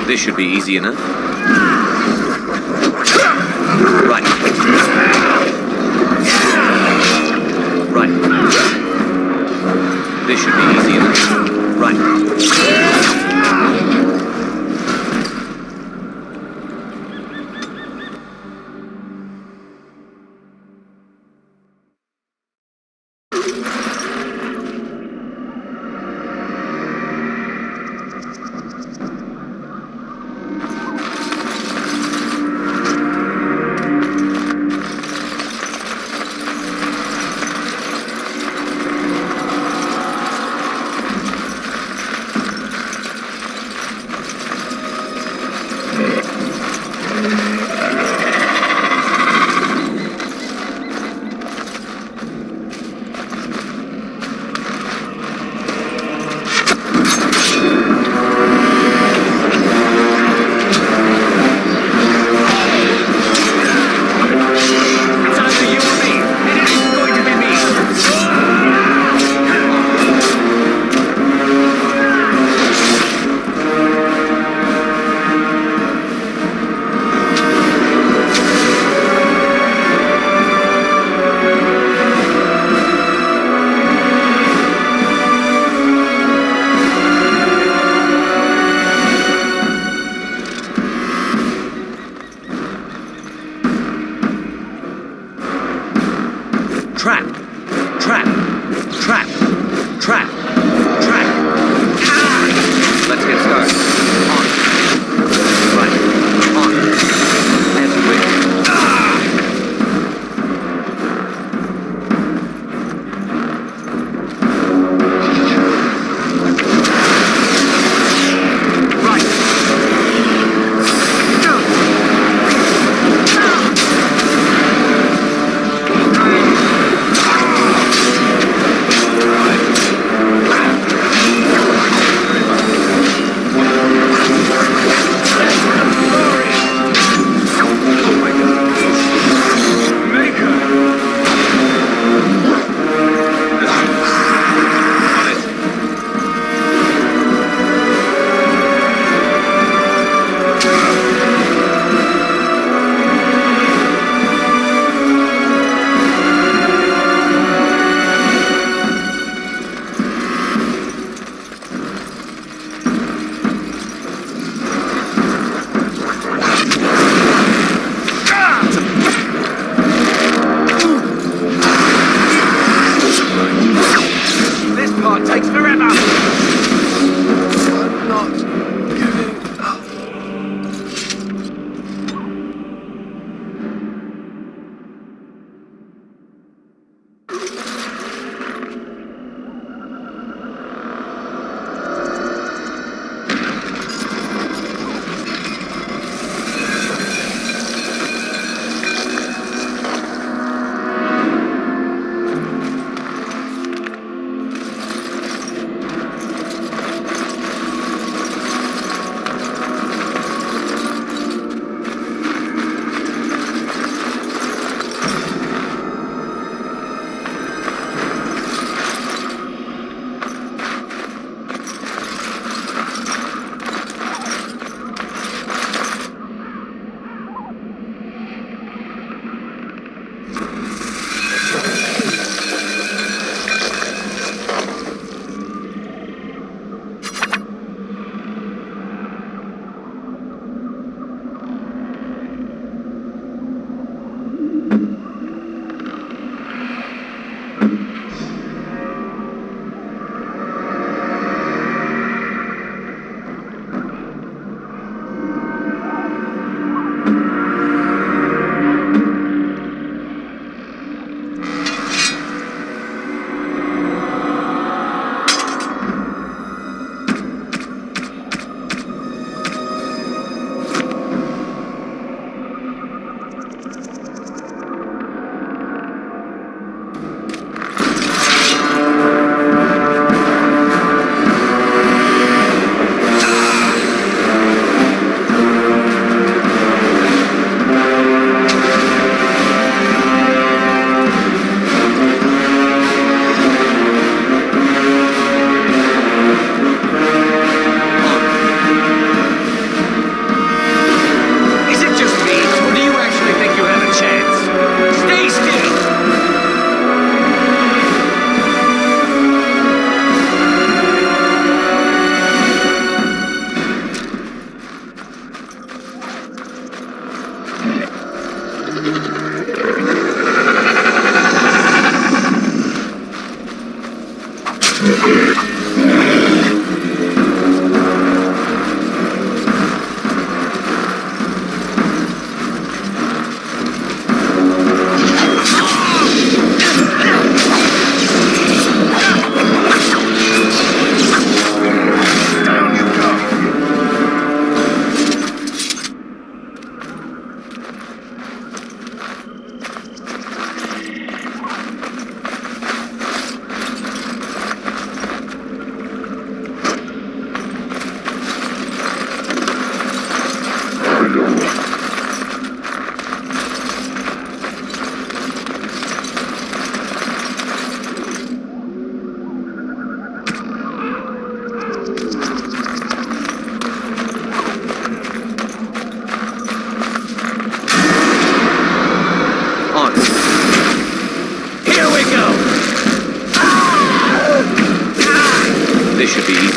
[SPEAKER 15] This should be easy enough. Right. Right. This should be easy enough. Right.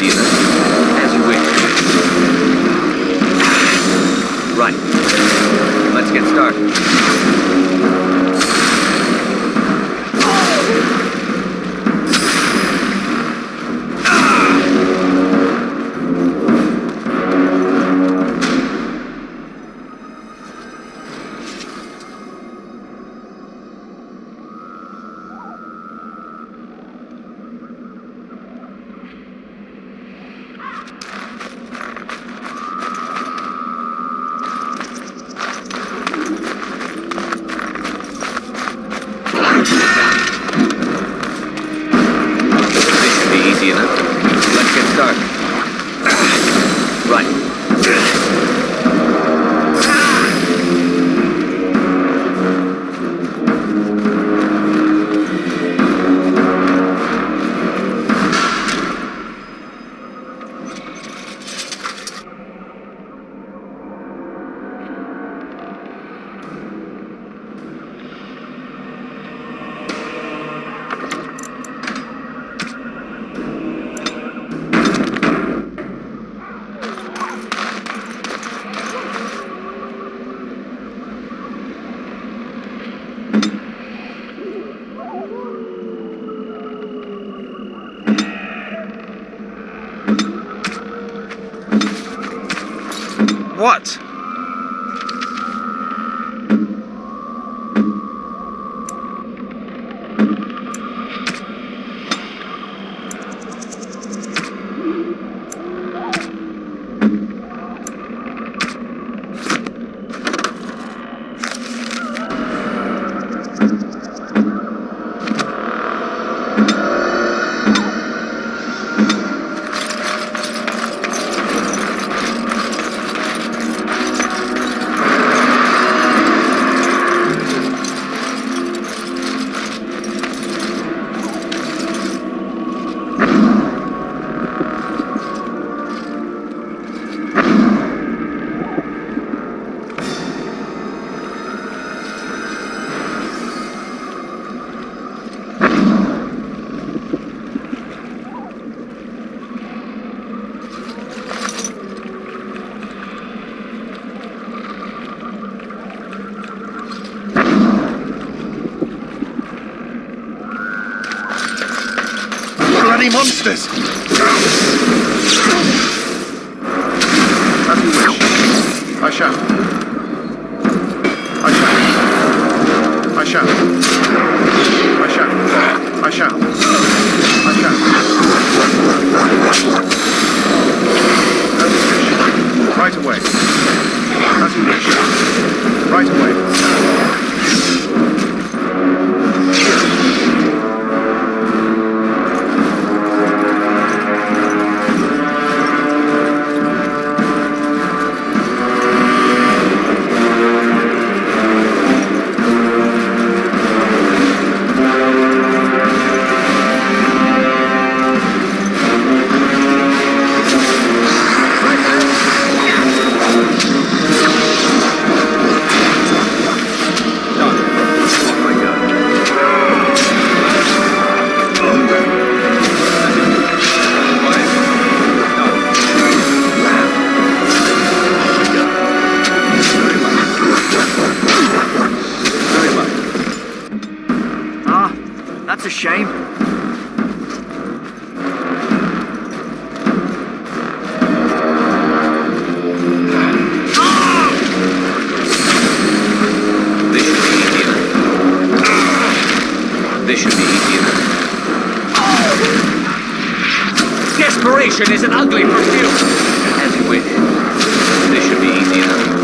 [SPEAKER 15] easy enough. As you wish. Right. Let's get started.
[SPEAKER 1] What?
[SPEAKER 9] Bloody monsters! As you wish. I shall. I shall. I shall. I shall. I shall. I shall. As you wish. Right away. As you wish. Right away.
[SPEAKER 10] That's a shame.
[SPEAKER 15] This should be easy enough. Desperation is an ugly perfume. As you wish. This should be easy enough.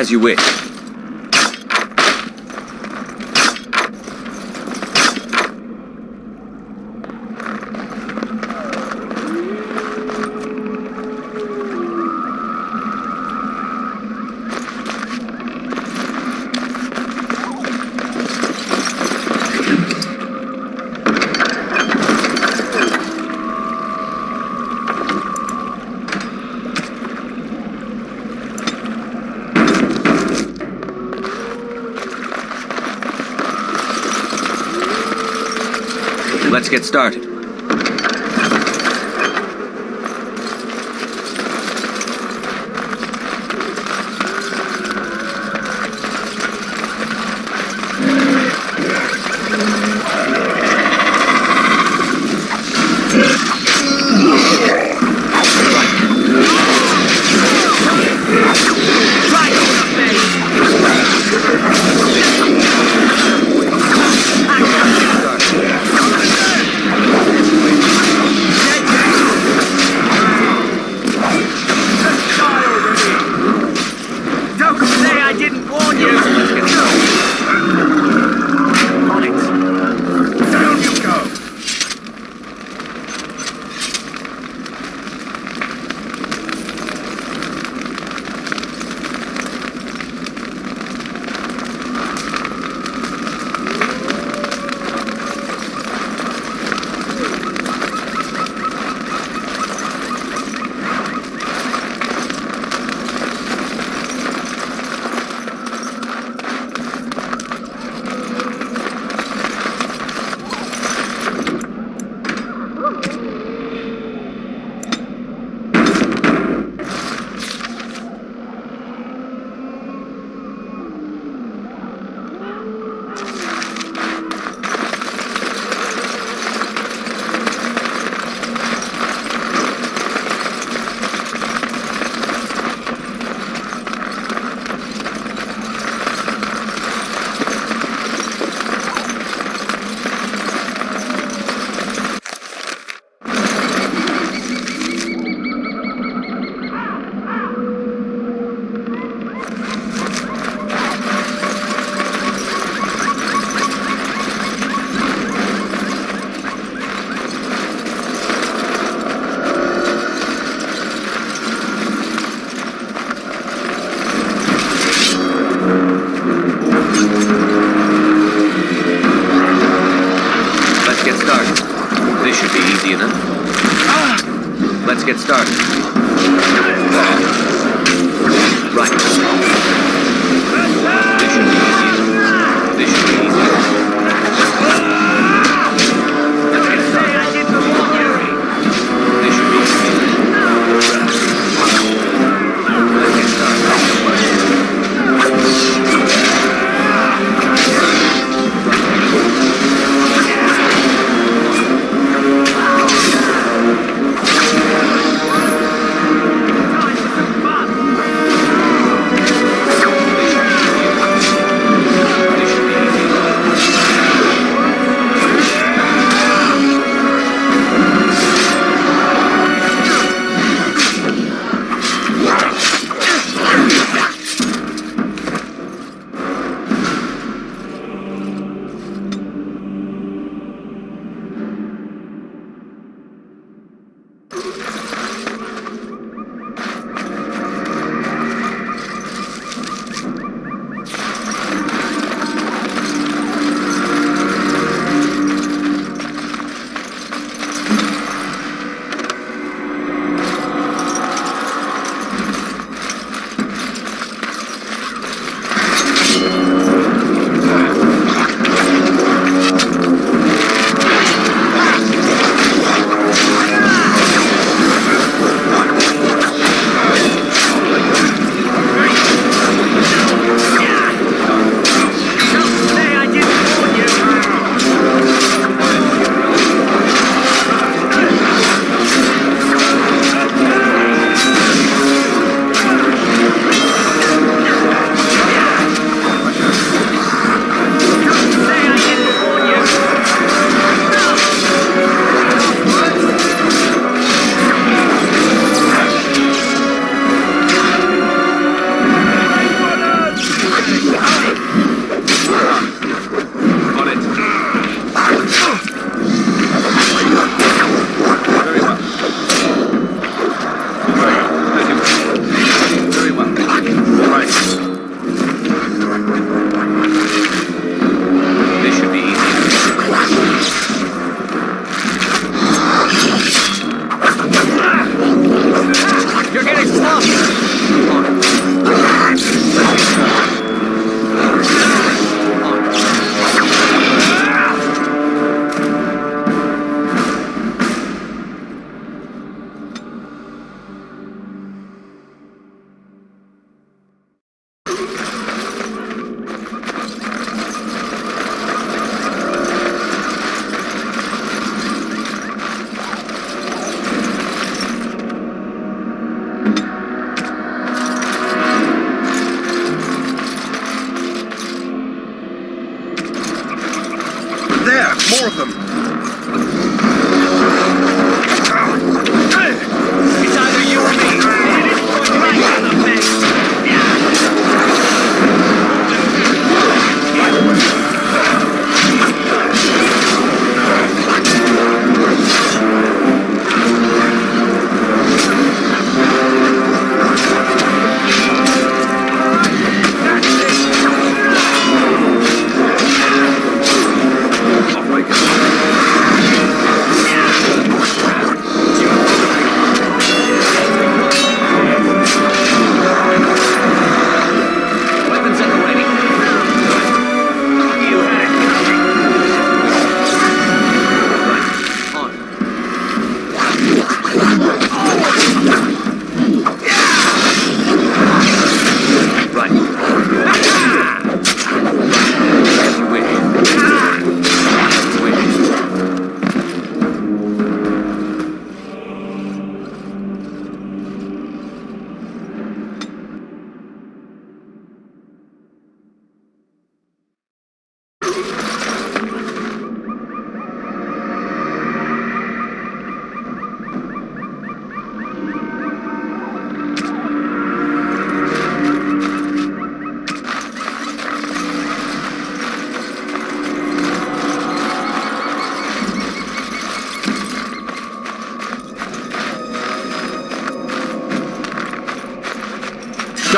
[SPEAKER 15] As you wish. Let's get started. Let's get started. Right. This should be easy. This should be easy. Let's get started. This should be easy. Let's get started.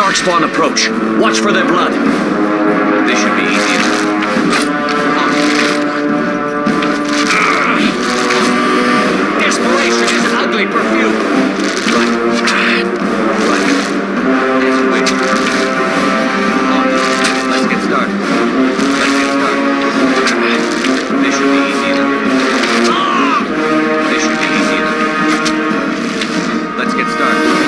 [SPEAKER 15] Darkspawn approach. Watch for their blood. This should be easy enough. Desperation is an ugly perfume. Right. Yes, wait. On. Let's get started. This should be easy enough. This should be easy enough. Let's get started.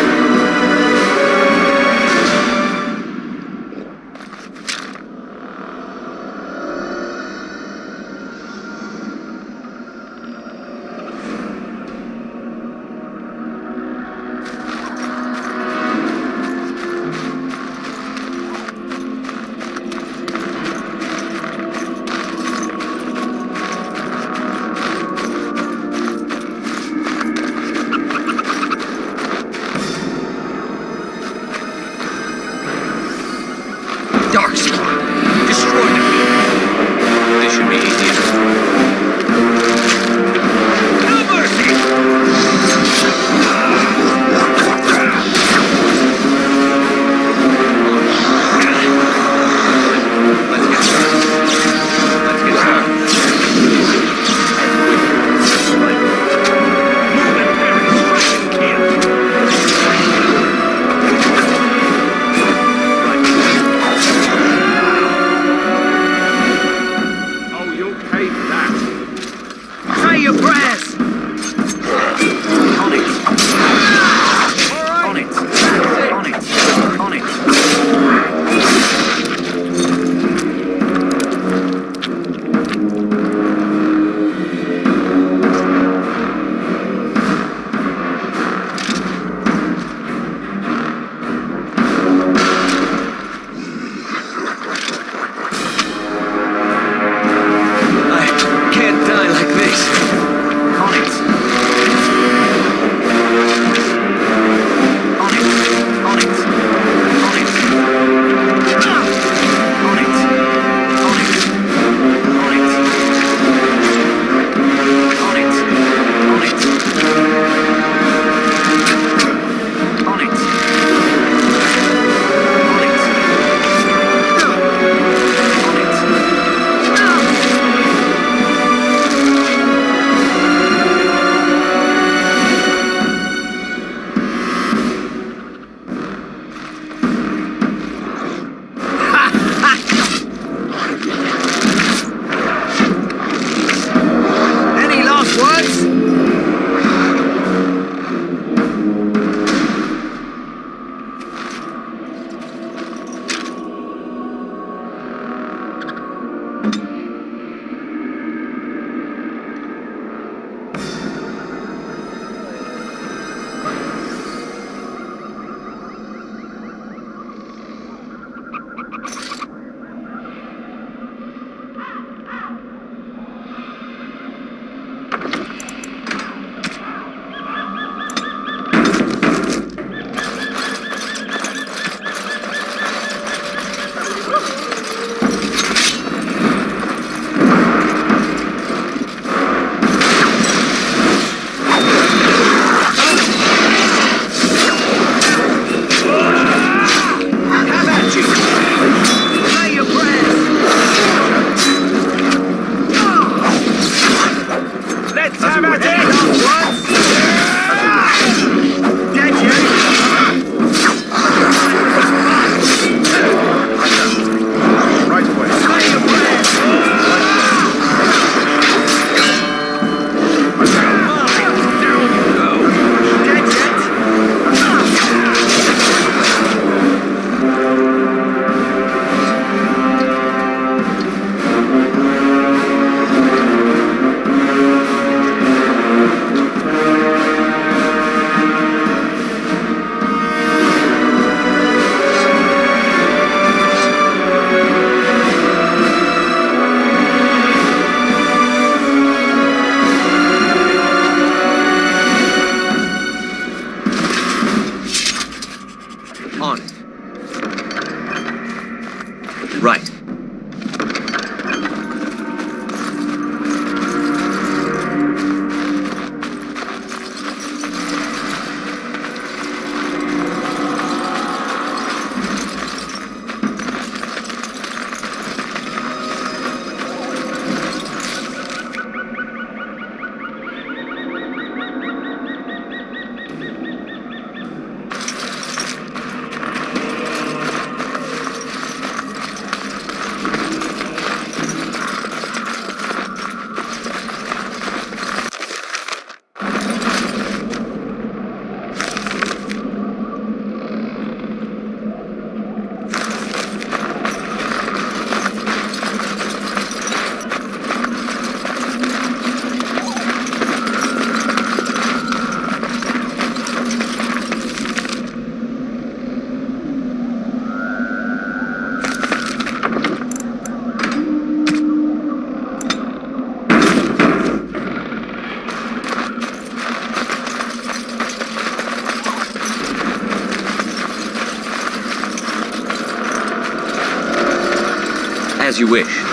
[SPEAKER 15] As you wish.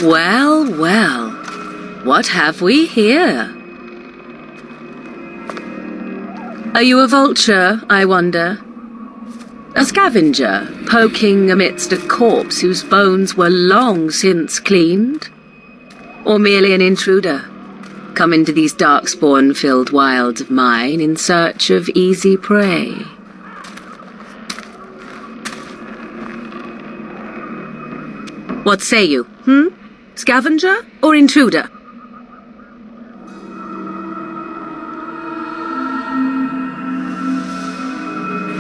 [SPEAKER 4] Well, well. What have we here? Are you a vulture, I wonder? A scavenger, poking amidst a corpse whose bones were long since cleaned? Or merely an intruder, come into these darkspawn-filled wilds of mine in search of easy prey? What say you, Scavenger or intruder?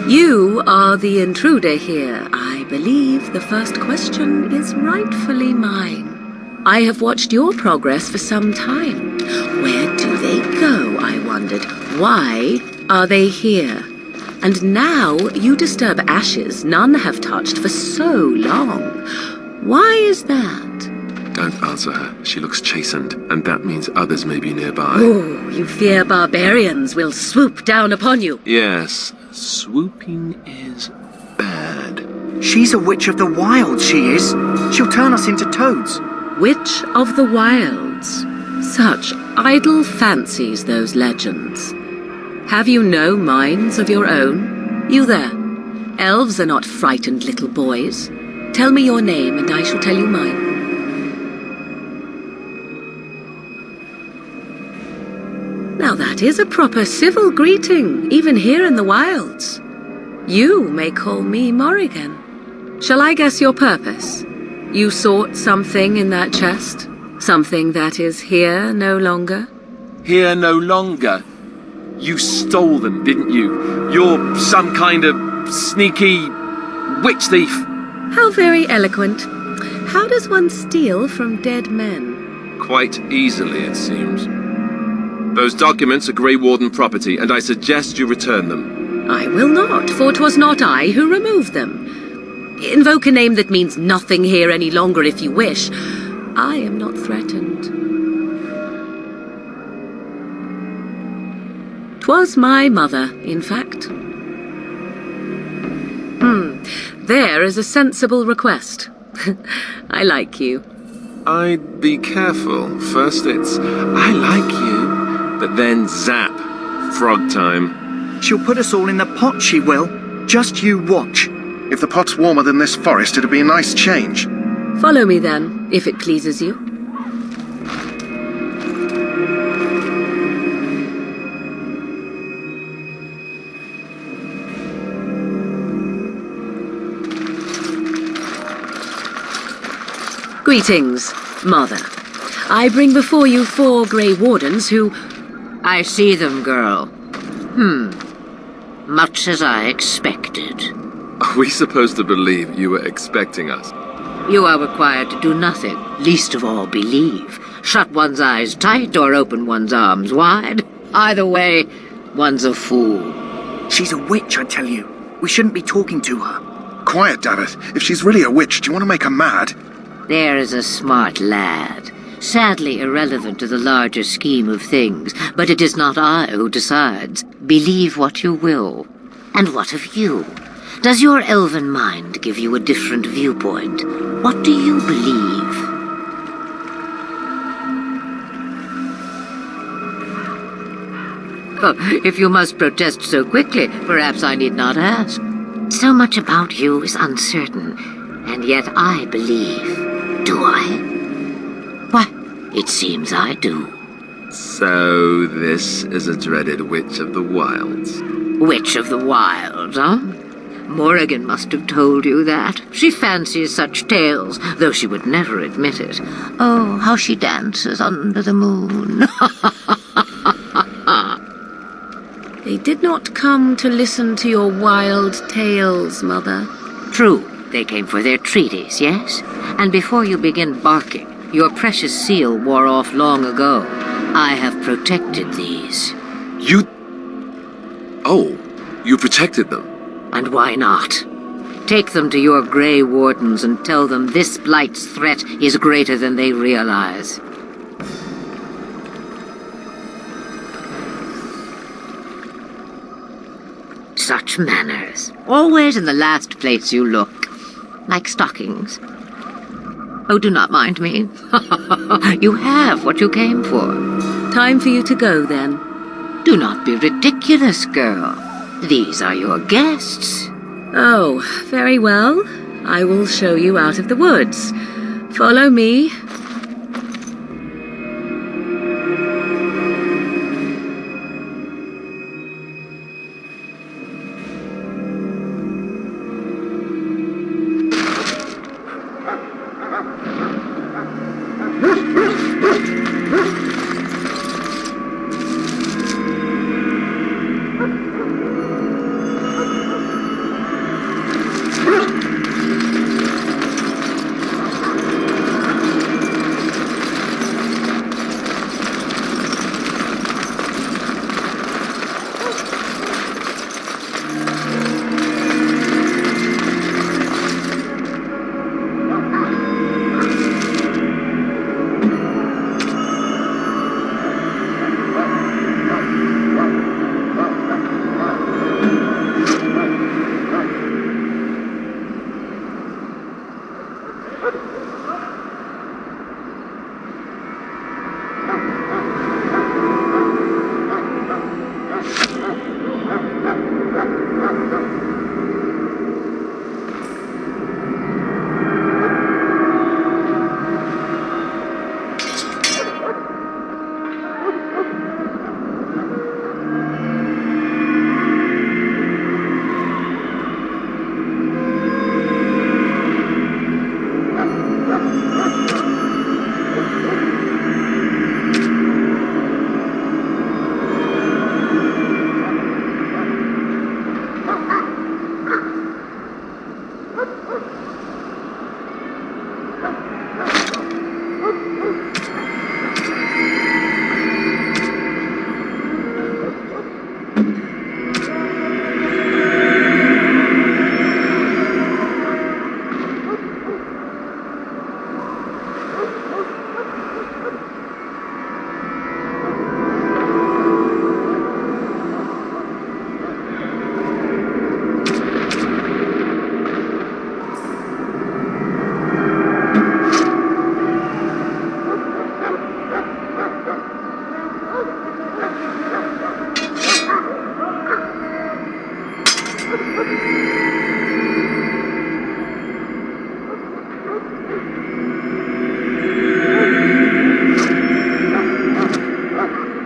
[SPEAKER 4] You are the intruder here. I believe the first question is rightfully mine. I have watched your progress for some time. Where do they go, I wondered? Why are they here? And now you disturb ashes none have touched for so long. Why is that?
[SPEAKER 12] Don't answer her. She looks chastened, and that means others may be nearby.
[SPEAKER 4] Oh, you fear barbarians will swoop down upon you.
[SPEAKER 12] Yes, swooping is bad.
[SPEAKER 10] She's a witch of the wilds, she is. She'll turn us into toads.
[SPEAKER 4] Witch of the wilds. Such idle fancies, those legends. Have you no minds of your own? You there. Elves are not frightened little boys. Tell me your name, and I shall tell you mine. Now that is a proper civil greeting, even here in the wilds. You may call me Morrigan. Shall I guess your purpose? You sought something in that chest? Something that is here no longer?
[SPEAKER 12] Here no longer? You stole them, didn't you? You're some kind of sneaky witch thief.
[SPEAKER 4] How very eloquent. How does one steal from dead men?
[SPEAKER 12] Quite easily, it seems. Those documents are Grey Warden property, and I suggest you return them.
[SPEAKER 4] I will not, for 'twas not I who removed them. Invoke a name that means nothing here any longer if you wish. I am not threatened. 'Twas my mother, in fact. There is a sensible request. I like you.
[SPEAKER 12] I'd be careful. First it's, I like you, but then zap. Frog time.
[SPEAKER 10] She'll put us all in the pot, she will. Just you watch.
[SPEAKER 9] If the pot's warmer than this forest, it'd be a nice change.
[SPEAKER 4] Follow me then, if it pleases you. Greetings, Mother. I bring before you 4 Grey Wardens who...
[SPEAKER 17] I see them, girl. Much as I expected.
[SPEAKER 12] Are we supposed to believe you were expecting us?
[SPEAKER 17] You are required to do nothing, least of all believe. Shut one's eyes tight or open one's arms wide. Either way, one's a fool.
[SPEAKER 10] She's a witch, I tell you. We shouldn't be talking to her.
[SPEAKER 9] Quiet, Davith. If she's really a witch, do you want to make her mad?
[SPEAKER 17] There is a smart lad. Sadly irrelevant to the larger scheme of things, but it is not I who decides. Believe what you will. And what of you? Does your elven mind give you a different viewpoint? What do you believe? Oh, if you must protest so quickly, perhaps I need not ask. So much about you is uncertain, and yet I believe. Do I? Why, it seems I do.
[SPEAKER 12] So this is a dreaded Witch of the Wilds.
[SPEAKER 17] Witch of the Wilds, huh? Morrigan must have told you that. She fancies such tales, though she would never admit it. Oh, how she dances under the moon.
[SPEAKER 18] They did not come to listen to your wild tales, Mother.
[SPEAKER 17] True, they came for their treaties, yes? And before you begin barking, your precious seal wore off long ago. I have protected these.
[SPEAKER 12] You... Oh, you protected them?
[SPEAKER 17] And why not? Take them to your Grey Wardens and tell them this Blight's threat is greater than they realize. Such manners. Always in the last place you look. Like stockings. Oh, do not mind me. You have what you came for.
[SPEAKER 18] Time for you to go, then.
[SPEAKER 17] Do not be ridiculous, girl. These are your guests.
[SPEAKER 18] Oh, very well. I will show you out of the woods. Follow me.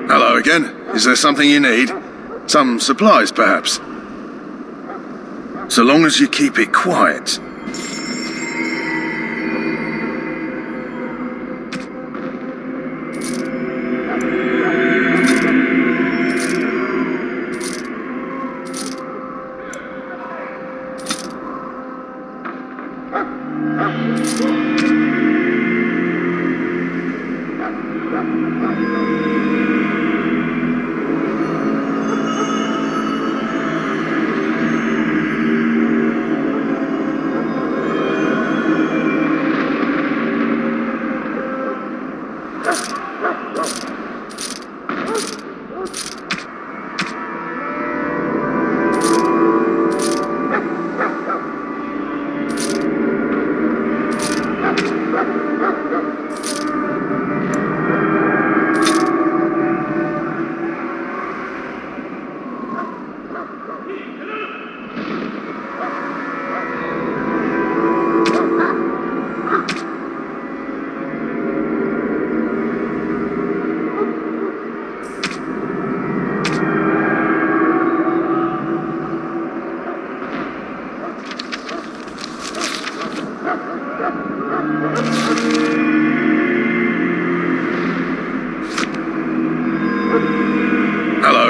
[SPEAKER 9] Hello again. Is there something you need? Some supplies, perhaps? So long as you keep it quiet.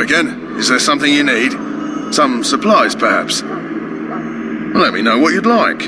[SPEAKER 9] again. Is there something you need? Some supplies, perhaps? Let me know what you'd like.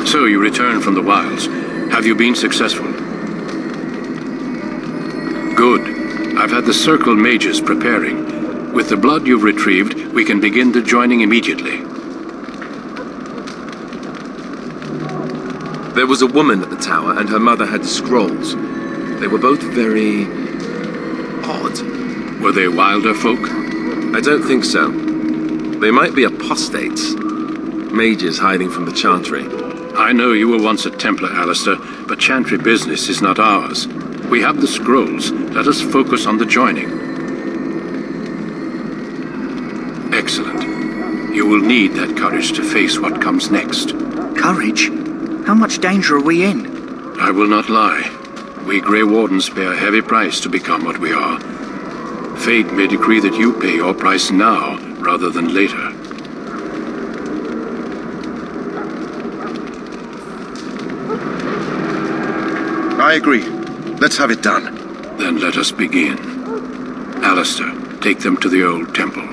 [SPEAKER 13] So you returned from the wilds. Have you been successful? Good. I've had the Circle mages preparing. With the blood you've retrieved, we can begin the joining immediately.
[SPEAKER 12] There was a woman at the tower, and her mother had scrolls. They were both very odd.
[SPEAKER 13] Were they wilder folk?
[SPEAKER 12] I don't think so. They might be apostates. Mages hiding from the Chantry.
[SPEAKER 13] I know you were once a Templar, Alistair, but Chantry business is not ours. We have the scrolls. Let us focus on the joining. Excellent. You will need that courage to face what comes next.
[SPEAKER 10] Courage? How much danger are we in?
[SPEAKER 13] I will not lie. We Grey Wardens pay a heavy price to become what we are. Fate may decree that you pay your price now, rather than later.
[SPEAKER 9] I agree. Let's have it done.
[SPEAKER 13] Then let us begin. Alistair, take them to the old temple.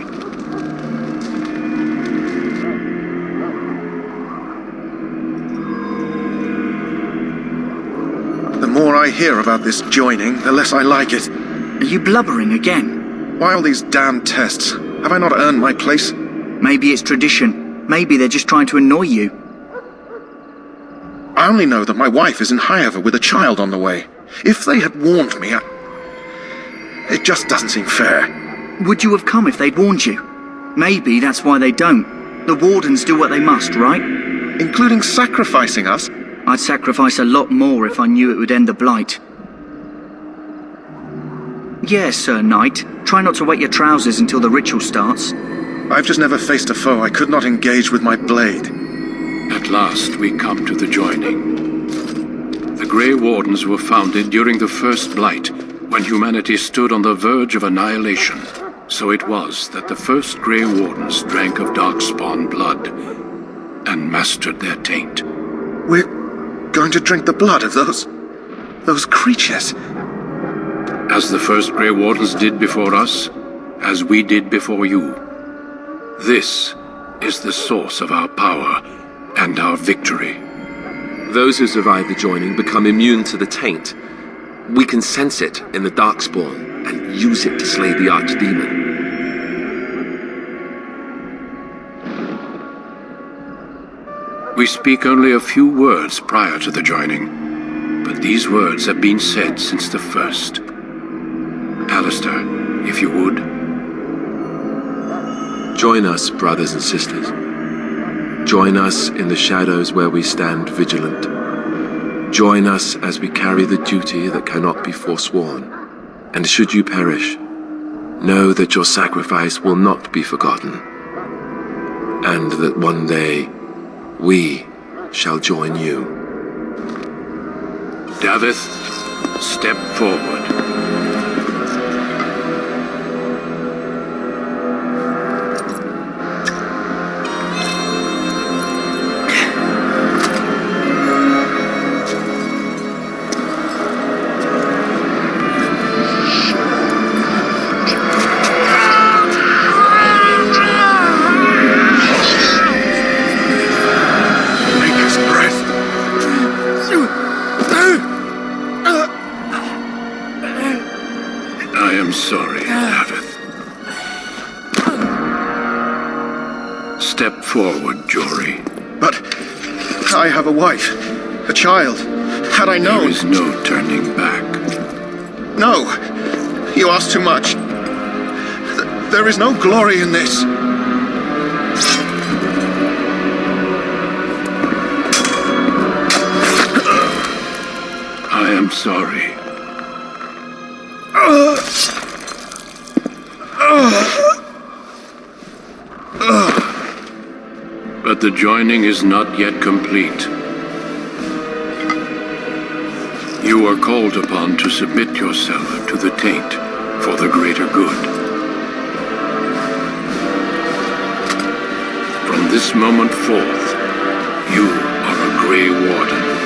[SPEAKER 9] The more I hear about this joining, the less I like it.
[SPEAKER 10] Are you blubbering again?
[SPEAKER 9] Why all these damn tests? Have I not earned my place?
[SPEAKER 10] Maybe it's tradition. Maybe they're just trying to annoy you.
[SPEAKER 9] I only know that my wife is in Highever with a child on the way. If they had warned me, it just doesn't seem fair.
[SPEAKER 10] Would you have come if they'd warned you? Maybe that's why they don't. The Wardens do what they must, right?
[SPEAKER 9] Including sacrificing us?
[SPEAKER 10] I'd sacrifice a lot more if I knew it would end the Blight. Yes, Sir Knight. Try not to wet your trousers until the ritual starts.
[SPEAKER 9] I've just never faced a foe I could not engage with my blade.
[SPEAKER 13] At last we come to the joining. The Grey Wardens were founded during the First Blight, when humanity stood on the verge of annihilation. So it was that the first Grey Wardens drank of Darkspawn blood and mastered their taint.
[SPEAKER 9] We're going to drink the blood of those creatures.
[SPEAKER 13] As the first Grey Wardens did before us, as we did before you. This is the source of our power and our victory.
[SPEAKER 12] Those who survive the joining become immune to the taint. We can sense it in the Darkspawn and use it to slay the Archdemon.
[SPEAKER 13] We speak only a few words prior to the joining, but these words have been said since the first. Alistair, if you would.
[SPEAKER 12] Join us, brothers and sisters. Join us in the shadows where we stand vigilant. Join us as we carry the duty that cannot be forsworn. And should you perish, know that your sacrifice will not be forgotten. And that one day, we shall join you.
[SPEAKER 13] Davith, step forward.
[SPEAKER 9] I have a wife, a child. Had I known...
[SPEAKER 13] There is no turning back.
[SPEAKER 9] No! You ask too much. There is no glory in this.
[SPEAKER 13] I am sorry. But the joining is not yet complete. You are called upon to submit yourself to the taint for the greater good. From this moment forth, you are a Grey Warden.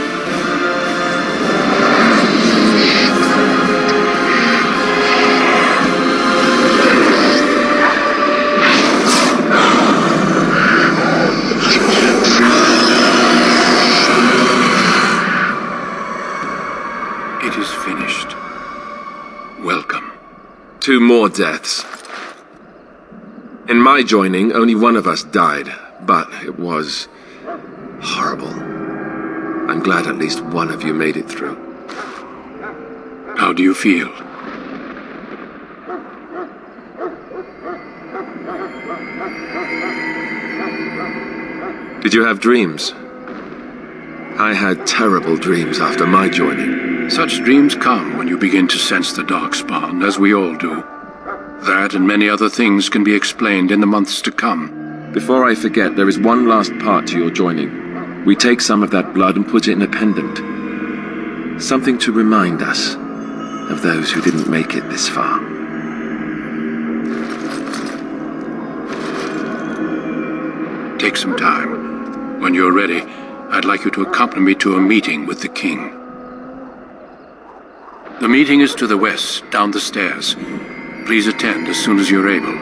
[SPEAKER 13] It is finished. Welcome.
[SPEAKER 12] 2 more deaths. In my joining, only one of us died, but it was horrible. I'm glad at least one of you made it through.
[SPEAKER 13] How do you feel?
[SPEAKER 12] Did you have dreams? I had terrible dreams after my joining.
[SPEAKER 13] Such dreams come when you begin to sense the Darkspawn, as we all do. That and many other things can be explained in the months to come.
[SPEAKER 12] Before I forget, there is one last part to your joining. We take some of that blood and put it in a pendant. Something to remind us of those who didn't make it this far.
[SPEAKER 13] Take some time. When you're ready, I'd like you to accompany me to a meeting with the king. The meeting is to the west, down the stairs. Please attend as soon as you're able.